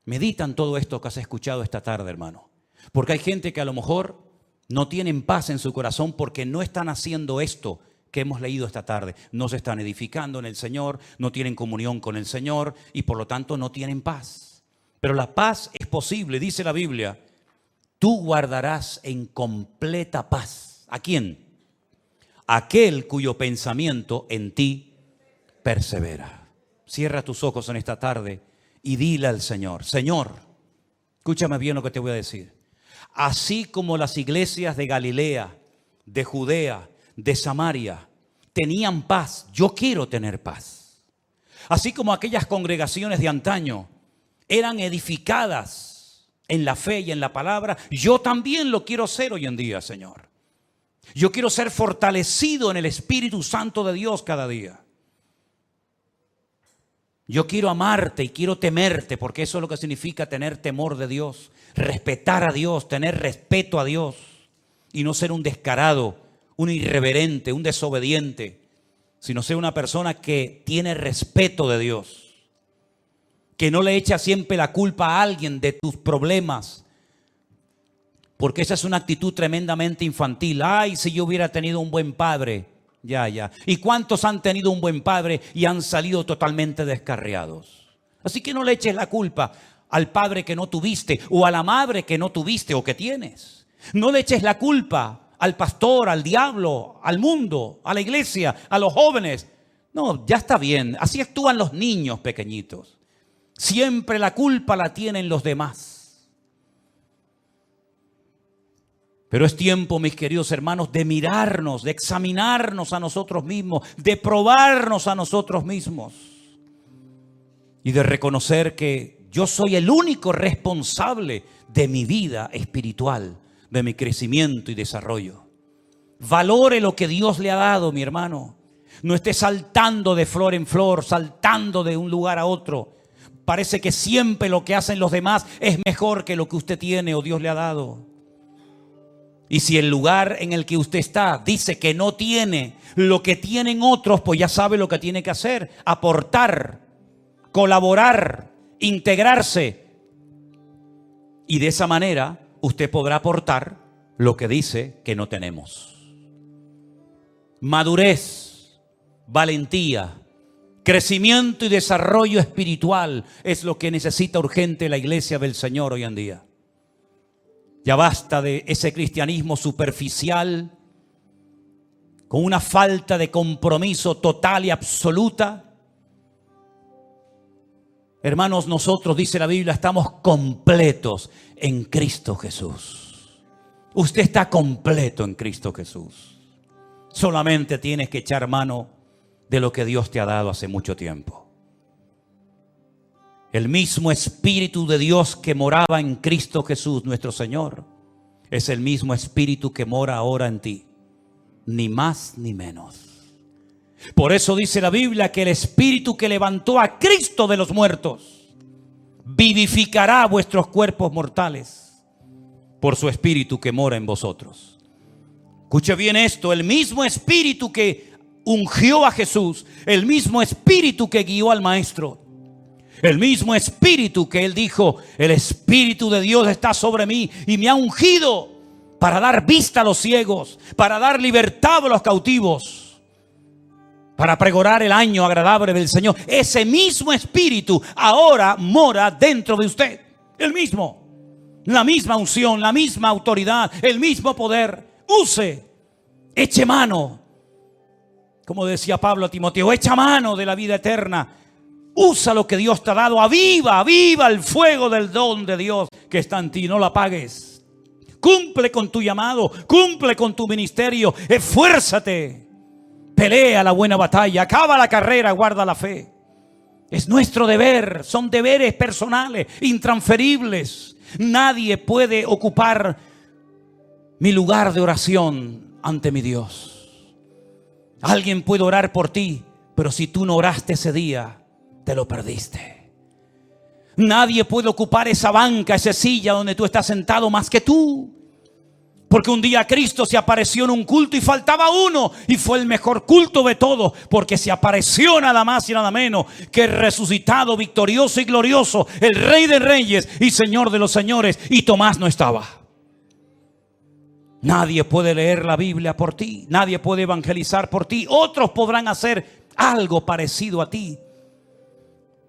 Medita en todo esto que has escuchado esta tarde, hermano. Porque hay gente que a lo mejor no tienen paz en su corazón porque no están haciendo esto que hemos leído esta tarde. No se están edificando en el Señor, no tienen comunión con el Señor y por lo tanto no tienen paz. Pero la paz es posible, dice la Biblia. Tú guardarás en completa paz. ¿A quién? Aquel cuyo pensamiento en ti persevera. Cierra tus ojos en esta tarde y dile al Señor, Señor, escúchame bien lo que te voy a decir. Así como las iglesias de Galilea, de Judea, de Samaria tenían paz, yo quiero tener paz. Así como aquellas congregaciones de antaño eran edificadas en la fe y en la palabra, yo también lo quiero ser hoy en día, Señor. Yo quiero ser fortalecido en el Espíritu Santo de Dios cada día. Yo quiero amarte y quiero temerte, porque eso es lo que significa tener temor de Dios, respetar a Dios, tener respeto a Dios y no ser un descarado, un irreverente, un desobediente, sino ser una persona que tiene respeto de Dios. Que no le echa siempre la culpa a alguien de tus problemas. Porque esa es una actitud tremendamente infantil. Ay, si yo hubiera tenido un buen padre. Ya. ¿Y cuántos han tenido un buen padre y han salido totalmente descarriados? Así que no le eches la culpa al padre que no tuviste o a la madre que no tuviste o que tienes. No le eches la culpa al pastor, al diablo, al mundo, a la iglesia, a los jóvenes. No, ya está bien. Así actúan los niños pequeñitos. Siempre la culpa la tienen los demás. Pero es tiempo, mis queridos hermanos, de mirarnos, de examinarnos a nosotros mismos, de probarnos a nosotros mismos y de reconocer que yo soy el único responsable de mi vida espiritual, de mi crecimiento y desarrollo. Valore lo que Dios le ha dado, mi hermano. No esté saltando de flor en flor, saltando de un lugar a otro. Parece que siempre lo que hacen los demás es mejor que lo que usted tiene o Dios le ha dado. Y si el lugar en el que usted está dice que no tiene lo que tienen otros, pues ya sabe lo que tiene que hacer. Aportar, colaborar, integrarse. Y de esa manera usted podrá aportar lo que dice que no tenemos. Madurez, valentía, crecimiento y desarrollo espiritual es lo que necesita urgente la iglesia del Señor hoy en día. Ya basta de ese cristianismo superficial, con una falta de compromiso total y absoluta. Hermanos, nosotros, dice la Biblia, estamos completos en Cristo Jesús. Usted está completo en Cristo Jesús. Solamente tienes que echar mano de lo que Dios te ha dado hace mucho tiempo. El mismo Espíritu de Dios que moraba en Cristo Jesús, nuestro Señor, es el mismo Espíritu que mora ahora en ti. Ni más ni menos. Por eso dice la Biblia que el Espíritu que levantó a Cristo de los muertos vivificará vuestros cuerpos mortales por su Espíritu que mora en vosotros. Escuche bien esto, el mismo Espíritu que ungió a Jesús, el mismo Espíritu que guió al Maestro, el mismo Espíritu que Él dijo, el Espíritu de Dios está sobre mí y me ha ungido para dar vista a los ciegos, para dar libertad a los cautivos, para pregonar el año agradable del Señor. Ese mismo Espíritu ahora mora dentro de usted. El mismo, la misma unción, la misma autoridad, el mismo poder. Use, eche mano. Como decía Pablo a Timoteo, echa mano de la vida eterna. Usa lo que Dios te ha dado. Aviva el fuego del don de Dios que está en ti. No lo apagues. Cumple con tu llamado. Cumple con tu ministerio. Esfuérzate. Pelea la buena batalla. Acaba la carrera. Guarda la fe. Es nuestro deber. Son deberes personales, intransferibles. Nadie puede ocupar mi lugar de oración ante mi Dios. Alguien puede orar por ti, pero si tú no oraste ese día, te lo perdiste. Nadie puede ocupar esa banca, esa silla donde tú estás sentado más que tú. Porque un día Cristo se apareció en un culto y faltaba uno, y fue el mejor culto de todos, porque se apareció nada más y nada menos que el resucitado, victorioso y glorioso, el Rey de Reyes y Señor de los Señores, y Tomás no estaba. Nadie puede leer la Biblia por ti, nadie puede evangelizar por ti. Otros podrán hacer algo parecido a ti,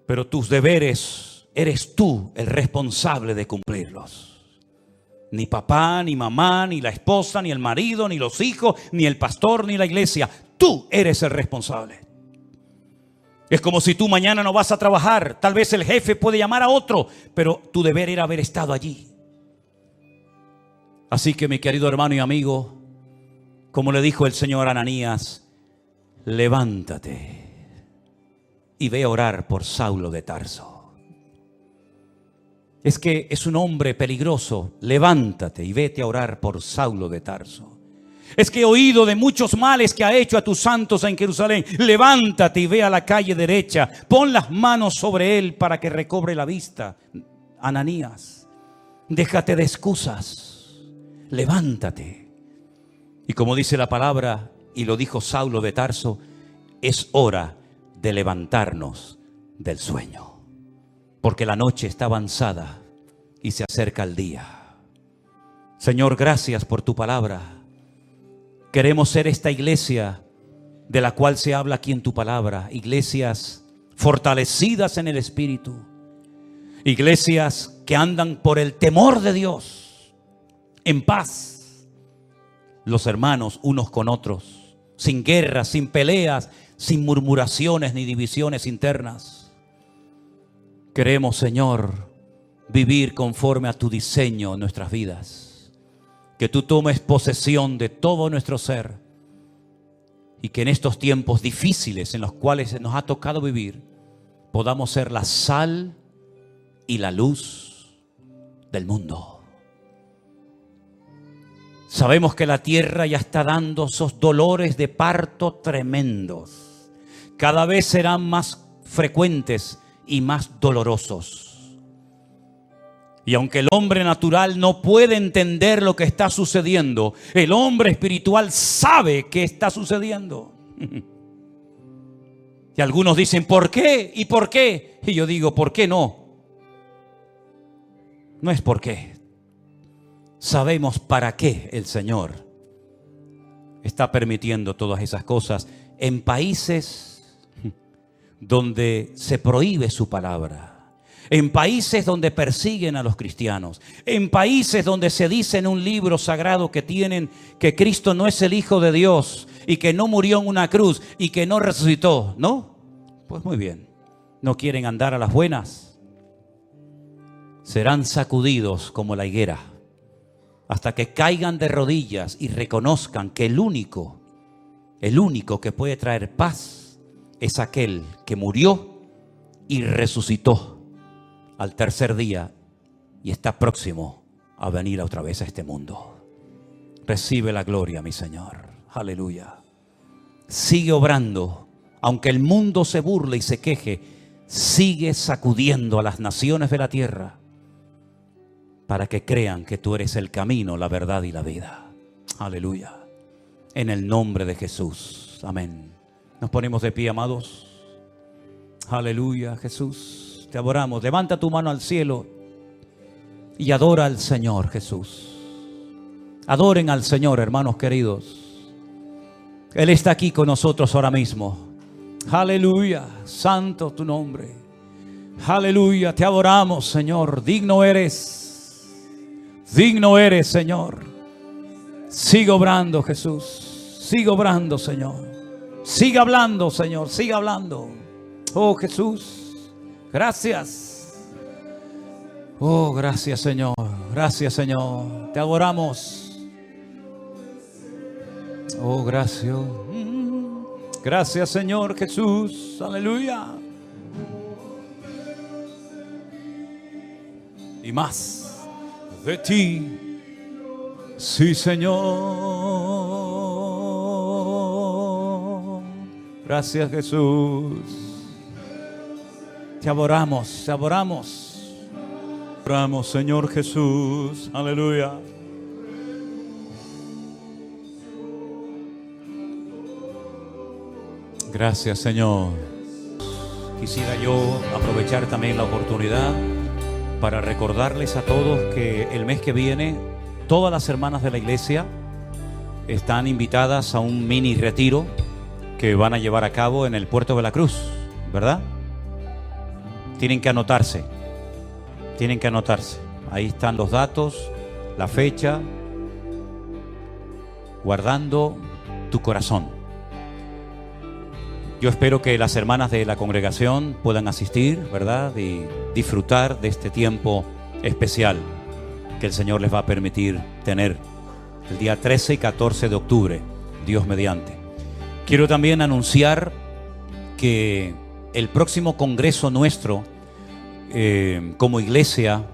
pero tus deberes eres tú el responsable de cumplirlos. Ni papá, ni mamá, ni la esposa, ni el marido, ni los hijos, ni el pastor, ni la iglesia. Tú eres el responsable. Es como si tú mañana no vas a trabajar. Tal vez el jefe puede llamar a otro, pero tu deber era haber estado allí. Así que, mi querido hermano y amigo, como le dijo el Señor a Ananías, levántate y ve a orar por Saulo de Tarso. Es que es un hombre peligroso. Levántate y vete a orar por Saulo de Tarso. Es que he oído de muchos males que ha hecho a tus santos en Jerusalén. Levántate y ve a la calle derecha. Pon las manos sobre él para que recobre la vista. Ananías, déjate de excusas. Levántate. Y como dice la palabra, y lo dijo Saulo de Tarso, es hora de levantarnos del sueño. Porque la noche está avanzada y se acerca el día. Señor, gracias por tu palabra. Queremos ser esta iglesia de la cual se habla aquí en tu palabra. Iglesias fortalecidas en el Espíritu. Iglesias que andan por el temor de Dios. En paz. Los hermanos unos con otros. Sin guerras, sin peleas, sin murmuraciones ni divisiones internas. Queremos, Señor, vivir conforme a tu diseño en nuestras vidas. Que tú tomes posesión de todo nuestro ser. Y que en estos tiempos difíciles en los cuales nos ha tocado vivir, podamos ser la sal y la luz del mundo. Sabemos que la tierra ya está dando esos dolores de parto tremendos. Cada vez serán más frecuentes y más dolorosos. Y aunque el hombre natural no puede entender lo que está sucediendo, el hombre espiritual sabe qué está sucediendo. Y algunos dicen, ¿por qué? ¿Y por qué? Y yo digo, ¿por qué no? No es por qué. Sabemos para qué el Señor está permitiendo todas esas cosas en países donde se prohíbe su palabra, en países donde persiguen a los cristianos, en países donde se dice en un libro sagrado que tienen que Cristo no es el Hijo de Dios y que no murió en una cruz y que no resucitó, ¿no? Pues muy bien, no quieren andar a las buenas, serán sacudidos como la higuera hasta que caigan de rodillas y reconozcan que el único que puede traer paz es aquel que murió y resucitó al tercer día y está próximo a venir otra vez a este mundo. Recibe la gloria, mi Señor. Aleluya. Sigue obrando, aunque el mundo se burle y se queje, sigue sacudiendo a las naciones de la tierra para que crean que tú eres el camino, la verdad y la vida. Aleluya. En el nombre de Jesús. Amén. Nos ponemos de pie, amados. Aleluya, Jesús. Te adoramos. Levanta tu mano al cielo y adora al Señor, Jesús. Adoren al Señor, hermanos queridos. Él está aquí con nosotros ahora mismo. Aleluya. Santo tu nombre. Aleluya. Te adoramos, Señor. Digno eres. Digno eres, Señor. Sigue obrando, Jesús. Sigue obrando, Señor. Sigue hablando, Señor. Sigue hablando. Oh, Jesús. Gracias. Oh, gracias, Señor. Gracias, Señor. Te adoramos. Oh, gracias. Gracias, Señor Jesús. Aleluya. Y más de ti. Sí, Señor. Gracias, Jesús. Te adoramos, te adoramos. Te adoramos, Señor Jesús. Aleluya. Gracias, Señor. Quisiera yo aprovechar también la oportunidad para recordarles a todos que el mes que viene todas las hermanas de la iglesia están invitadas a un mini retiro que van a llevar a cabo en el Puerto de la Cruz, ¿verdad? Tienen que anotarse. Tienen que anotarse. Ahí están los datos, la fecha. Guardando tu corazón. Yo espero que las hermanas de la congregación puedan asistir, ¿verdad? Y disfrutar de este tiempo especial que el Señor les va a permitir tener el día 13 y 14 de octubre, Dios mediante. Quiero también anunciar que el próximo congreso nuestro como iglesia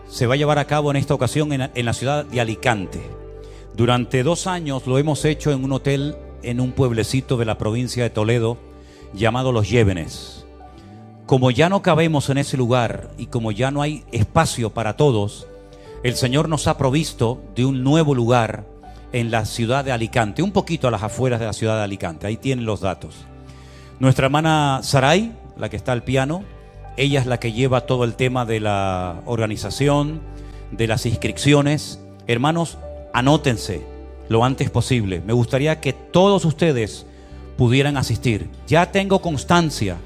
se va a llevar a cabo en esta ocasión en la ciudad de Alicante. Durante 2 años lo hemos hecho en un hotel en un pueblecito de la provincia de Toledo llamado Los Llévenes. Como ya no cabemos en ese lugar y como ya no hay espacio para todos, el Señor nos ha provisto de un nuevo lugar en la ciudad de Alicante, un poquito a las afueras de la ciudad de Alicante. Ahí tienen los datos. Nuestra hermana Saray, la que está al piano, ella es la que lleva todo el tema de la organización, de las inscripciones. Hermanos, anótense lo antes posible. Me gustaría que todos ustedes pudieran asistir. Ya tengo constancia.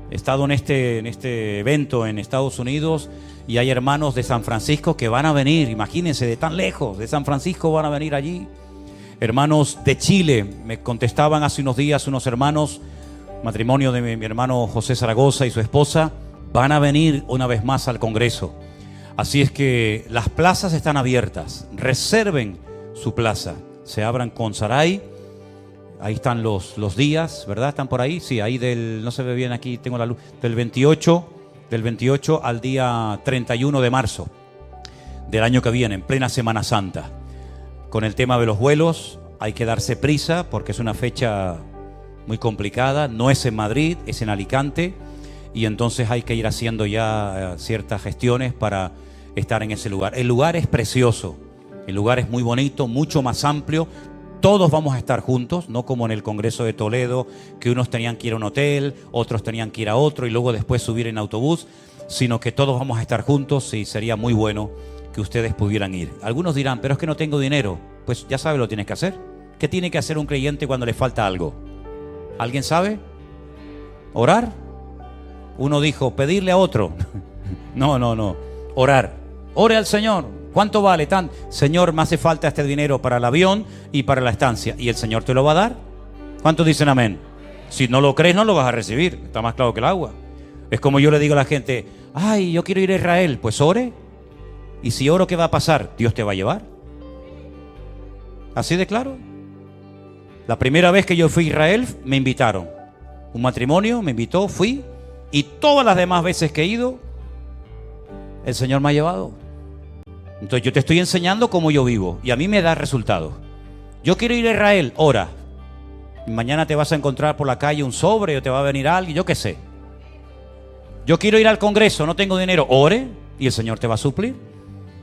He estado en este evento en Estados Unidos y hay hermanos de San Francisco que van a venir. Imagínense, de tan lejos, de San Francisco van a venir allí. Hermanos de Chile, me contestaban hace unos días unos hermanos, matrimonio de mi hermano José Zaragoza y su esposa, van a venir una vez más al Congreso. Así es que las plazas están abiertas. Reserven su plaza. Se abran con Saray. Ahí están los días, ¿verdad? ¿Están por ahí? Sí, ahí no se ve bien aquí, tengo la luz, del 28 al día 31 de marzo del año que viene, en plena Semana Santa. Con el tema de los vuelos hay que darse prisa porque es una fecha muy complicada. No es en Madrid, es en Alicante, y entonces hay que ir haciendo ya ciertas gestiones para estar en ese lugar. El lugar es precioso, el lugar es muy bonito, mucho más amplio. Todos vamos a estar juntos, no como en el Congreso de Toledo, que unos tenían que ir a un hotel, otros tenían que ir a otro y luego después subir en autobús, sino que todos vamos a estar juntos y sería muy bueno que ustedes pudieran ir. Algunos dirán, pero es que no tengo dinero. Pues ya sabe lo que tienes que hacer. ¿Qué tiene que hacer un creyente cuando le falta algo? ¿Alguien sabe? ¿Orar? Uno dijo, pedirle a otro. No. Orar. Ore al Señor. ¿Cuánto vale? Señor, me hace falta este dinero para el avión y para la estancia. ¿Y el Señor te lo va a dar? ¿Cuántos dicen amén? Si no lo crees, no lo vas a recibir. Está más claro que el agua. Es como yo le digo a la gente, ay, yo quiero ir a Israel. Pues ore. Y si oro, ¿qué va a pasar? Dios te va a llevar. Así de claro. La primera vez que yo fui a Israel me invitaron. Un matrimonio me invitó, fui. Y todas las demás veces que he ido, el Señor me ha llevado. Entonces yo te estoy enseñando cómo yo vivo. Y a mí me da resultados. Yo quiero ir a Israel, ora. Y mañana te vas a encontrar por la calle un sobre o te va a venir alguien, yo qué sé. Yo quiero ir al Congreso, no tengo dinero, ore y el Señor te va a suplir.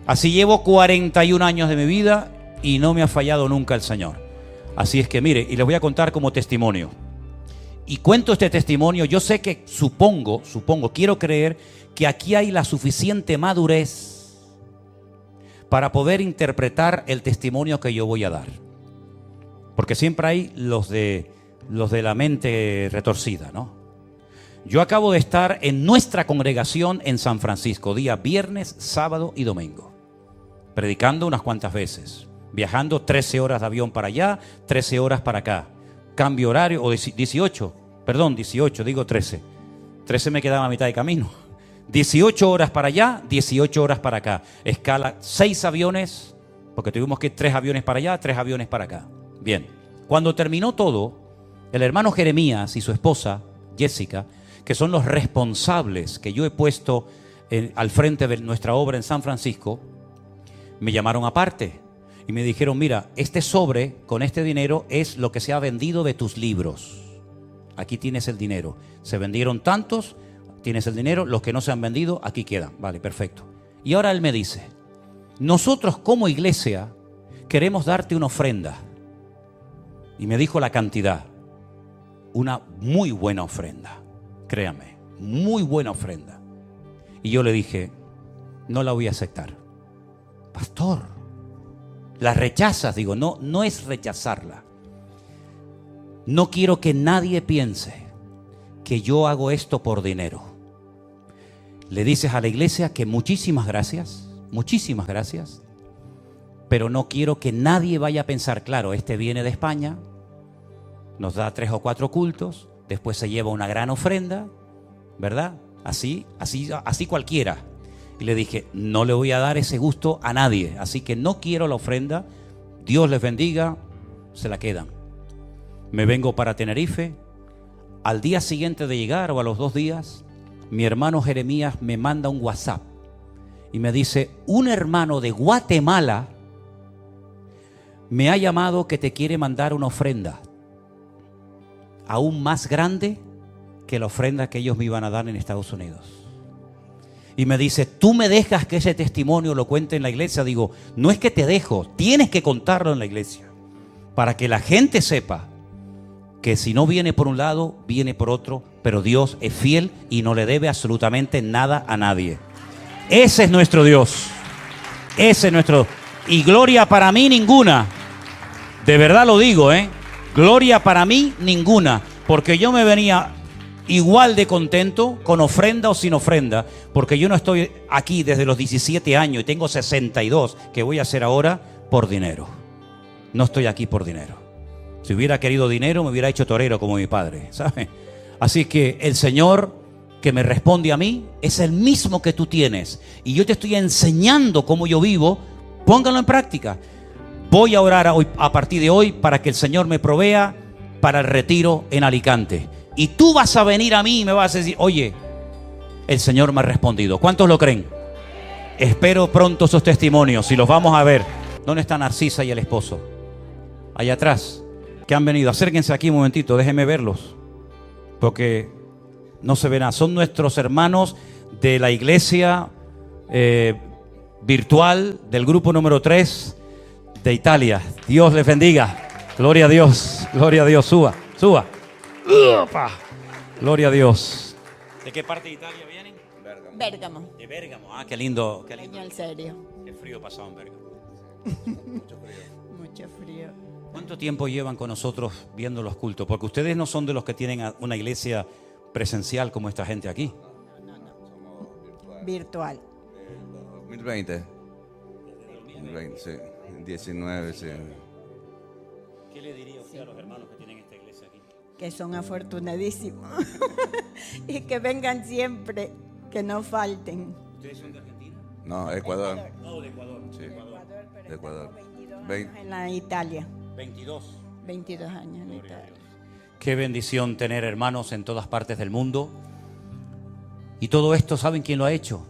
Así llevo 41 años de mi vida y no me ha fallado nunca el Señor. Así es que mire, y les voy a contar como testimonio. Y cuento este testimonio, yo sé que supongo, quiero creer que aquí hay la suficiente madurez para poder interpretar el testimonio que yo voy a dar. Porque siempre hay los de la mente retorcida, ¿no? Yo acabo de estar en nuestra congregación en San Francisco, día viernes, sábado y domingo, predicando unas cuantas veces, viajando 13 horas de avión para allá, 13 horas para acá, cambio horario, o 18, digo 13. 13 me quedaba a mitad de camino. 18 horas para allá, 18 horas para acá. Escala 6 aviones, porque tuvimos que ir 3 aviones para allá, 3 aviones para acá. Bien, cuando terminó todo, el hermano Jeremías y su esposa, Jessica, que son los responsables que yo he puesto al frente de nuestra obra en San Francisco, me llamaron aparte y me dijeron, mira, este sobre con este dinero es lo que se ha vendido de tus libros. Aquí tienes el dinero. Se vendieron tantos, tienes el dinero, los que no se han vendido, aquí quedan. Vale, perfecto. Y ahora él me dice, nosotros como iglesia queremos darte una ofrenda. Y me dijo la cantidad, una muy buena ofrenda, créame, muy buena ofrenda. Y yo le dije, no la voy a aceptar. Pastor, ¿la rechazas? Digo, no es rechazarla. No quiero que nadie piense que yo hago esto por dinero. Le dices a la iglesia que muchísimas gracias, pero no quiero que nadie vaya a pensar, claro, este viene de España, nos da 3 o 4 cultos, después se lleva una gran ofrenda, ¿verdad? Así cualquiera. Y le dije, no le voy a dar ese gusto a nadie, así que no quiero la ofrenda, Dios les bendiga, se la quedan. Me vengo para Tenerife, al día siguiente de llegar o a los 2 días, mi hermano Jeremías me manda un WhatsApp y me dice, un hermano de Guatemala me ha llamado que te quiere mandar una ofrenda aún más grande que la ofrenda que ellos me iban a dar en Estados Unidos. Y me dice, ¿tú me dejas que ese testimonio lo cuente en la iglesia? Digo, no es que te dejo, tienes que contarlo en la iglesia para que la gente sepa que si no viene por un lado, viene por otro, pero Dios es fiel y no le debe absolutamente nada a nadie. Ese es nuestro Dios. Ese es nuestro... Y gloria para mí ninguna. De verdad lo digo, gloria para mí ninguna. Porque yo me venía igual de contento, con ofrenda o sin ofrenda. Porque yo no estoy aquí desde los 17 años y tengo 62, que voy a hacer ahora, por dinero. No estoy aquí por dinero. Si hubiera querido dinero, me hubiera hecho torero como mi padre, ¿sabes? Así que el Señor que me responde a mí es el mismo que tú tienes. Y yo te estoy enseñando cómo yo vivo. Póngalo en práctica. Voy a orar hoy, a partir de hoy, para que el Señor me provea para el retiro en Alicante. Y tú vas a venir a mí y me vas a decir, oye, el Señor me ha respondido. ¿Cuántos lo creen? Espero pronto esos testimonios y los vamos a ver. ¿Dónde está Narcisa y el esposo? Allá atrás. Que han venido, acérquense aquí un momentito, déjenme verlos, porque no se ven nada. Son nuestros hermanos de la iglesia virtual del grupo número 3 de Italia. Dios les bendiga. Gloria a Dios, suba. ¡Upa! Gloria a Dios. ¿De qué parte de Italia vienen? Bérgamo. De Bérgamo, qué lindo. En serio. Qué frío pasado en Bérgamo. Mucho frío. ¿Cuánto tiempo llevan con nosotros viendo los cultos? Porque ustedes no son de los que tienen una iglesia presencial como esta gente aquí. No. Somos virtual. 2020. 2020, sí. 19, sí. ¿Qué le diría usted a los hermanos que tienen esta iglesia aquí? Que son afortunadísimos. Y que vengan siempre, que no falten. ¿Ustedes son de Argentina? No, Ecuador. No, de Ecuador. Sí, de Ecuador. 22 Vein- años en la Italia. 22. 22 años en Italia. Qué bendición tener hermanos en todas partes del mundo. Y todo esto, ¿saben quién lo ha hecho?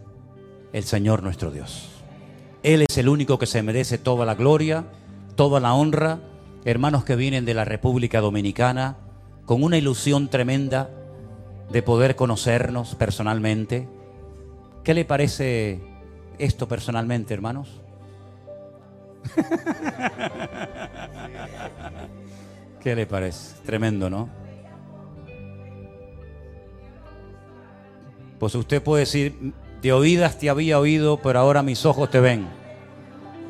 El Señor nuestro Dios. Él es el único que se merece toda la gloria, toda la honra. Hermanos que vienen de la República Dominicana con una ilusión tremenda de poder conocernos personalmente. ¿Qué le parece esto personalmente, hermanos? ¿Qué le parece? Tremendo, ¿no? Pues usted puede decir, de oídas te había oído, pero ahora mis ojos te ven.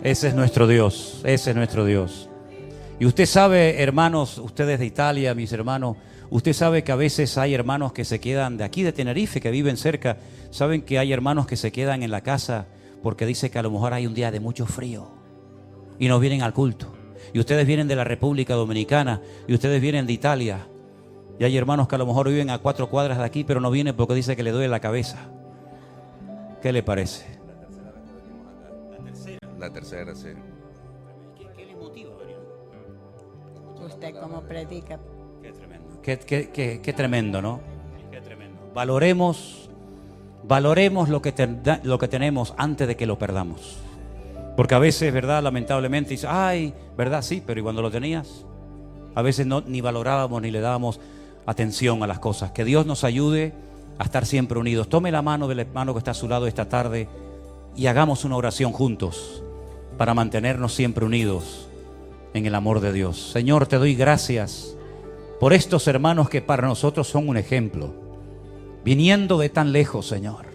Ese es nuestro Dios, ese es nuestro Dios. Y usted sabe, hermanos, ustedes de Italia, mis hermanos, usted sabe que a veces hay hermanos que se quedan de aquí de Tenerife, que viven cerca. Saben que hay hermanos que se quedan en la casa porque dice que a lo mejor hay un día de mucho frío y no vienen al culto. Y ustedes vienen de la República Dominicana y ustedes vienen de Italia. Y hay hermanos que a lo mejor viven a 4 cuadras de aquí, pero no vienen porque dice que le duele la cabeza. ¿Qué le parece? La tercera, sí. ¿Qué le motiva a venir? Usted como predica. Qué tremendo. Qué tremendo, ¿no? Qué tremendo. Valoremos lo que tenemos antes de que lo perdamos. Porque a veces, ¿verdad? Lamentablemente dice, ay, ¿verdad? Sí, pero ¿y cuando lo tenías? A veces no, ni valorábamos ni le dábamos atención a las cosas. Que Dios nos ayude a estar siempre unidos. Tome la mano del hermano que está a su lado esta tarde y hagamos una oración juntos para mantenernos siempre unidos en el amor de Dios. Señor, te doy gracias por estos hermanos que para nosotros son un ejemplo, viniendo de tan lejos, Señor,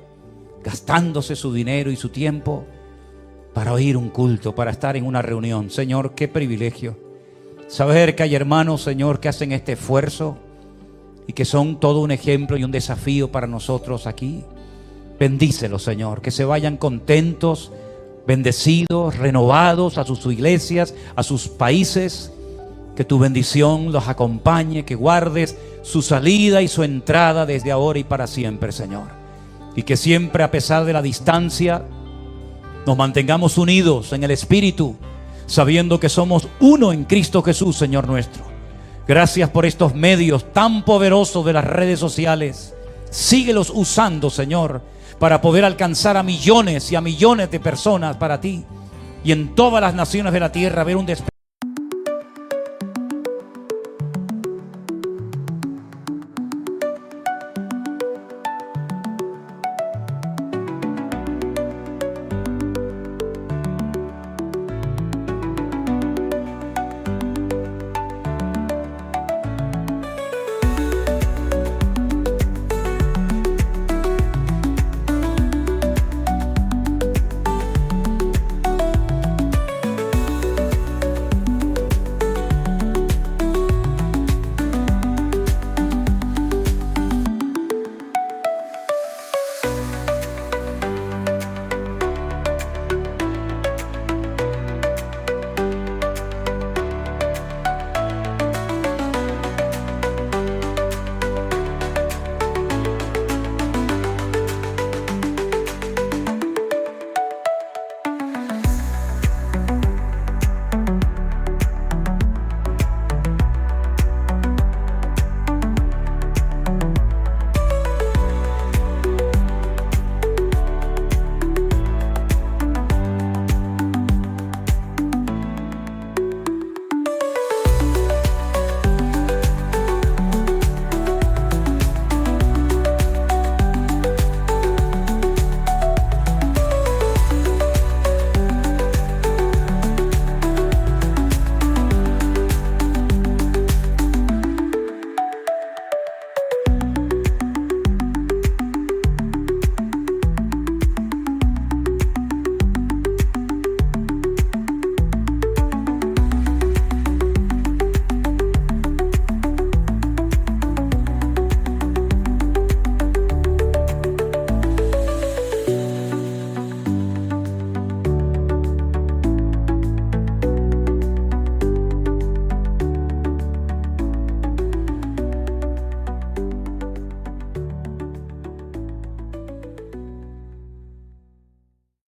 gastándose su dinero y su tiempo para oír un culto, para estar en una reunión. Señor, qué privilegio saber que hay hermanos, Señor, que hacen este esfuerzo y que son todo un ejemplo y un desafío para nosotros aquí. Bendícelos, Señor, que se vayan contentos, bendecidos, renovados a sus iglesias, a sus países. Que tu bendición los acompañe, que guardes su salida y su entrada desde ahora y para siempre, Señor. Y que siempre, a pesar de la distancia, nos mantengamos unidos en el Espíritu, sabiendo que somos uno en Cristo Jesús, Señor nuestro. Gracias por estos medios tan poderosos de las redes sociales. Síguelos usando, Señor, para poder alcanzar a millones y a millones de personas para ti. Y en todas las naciones de la tierra ver un despertar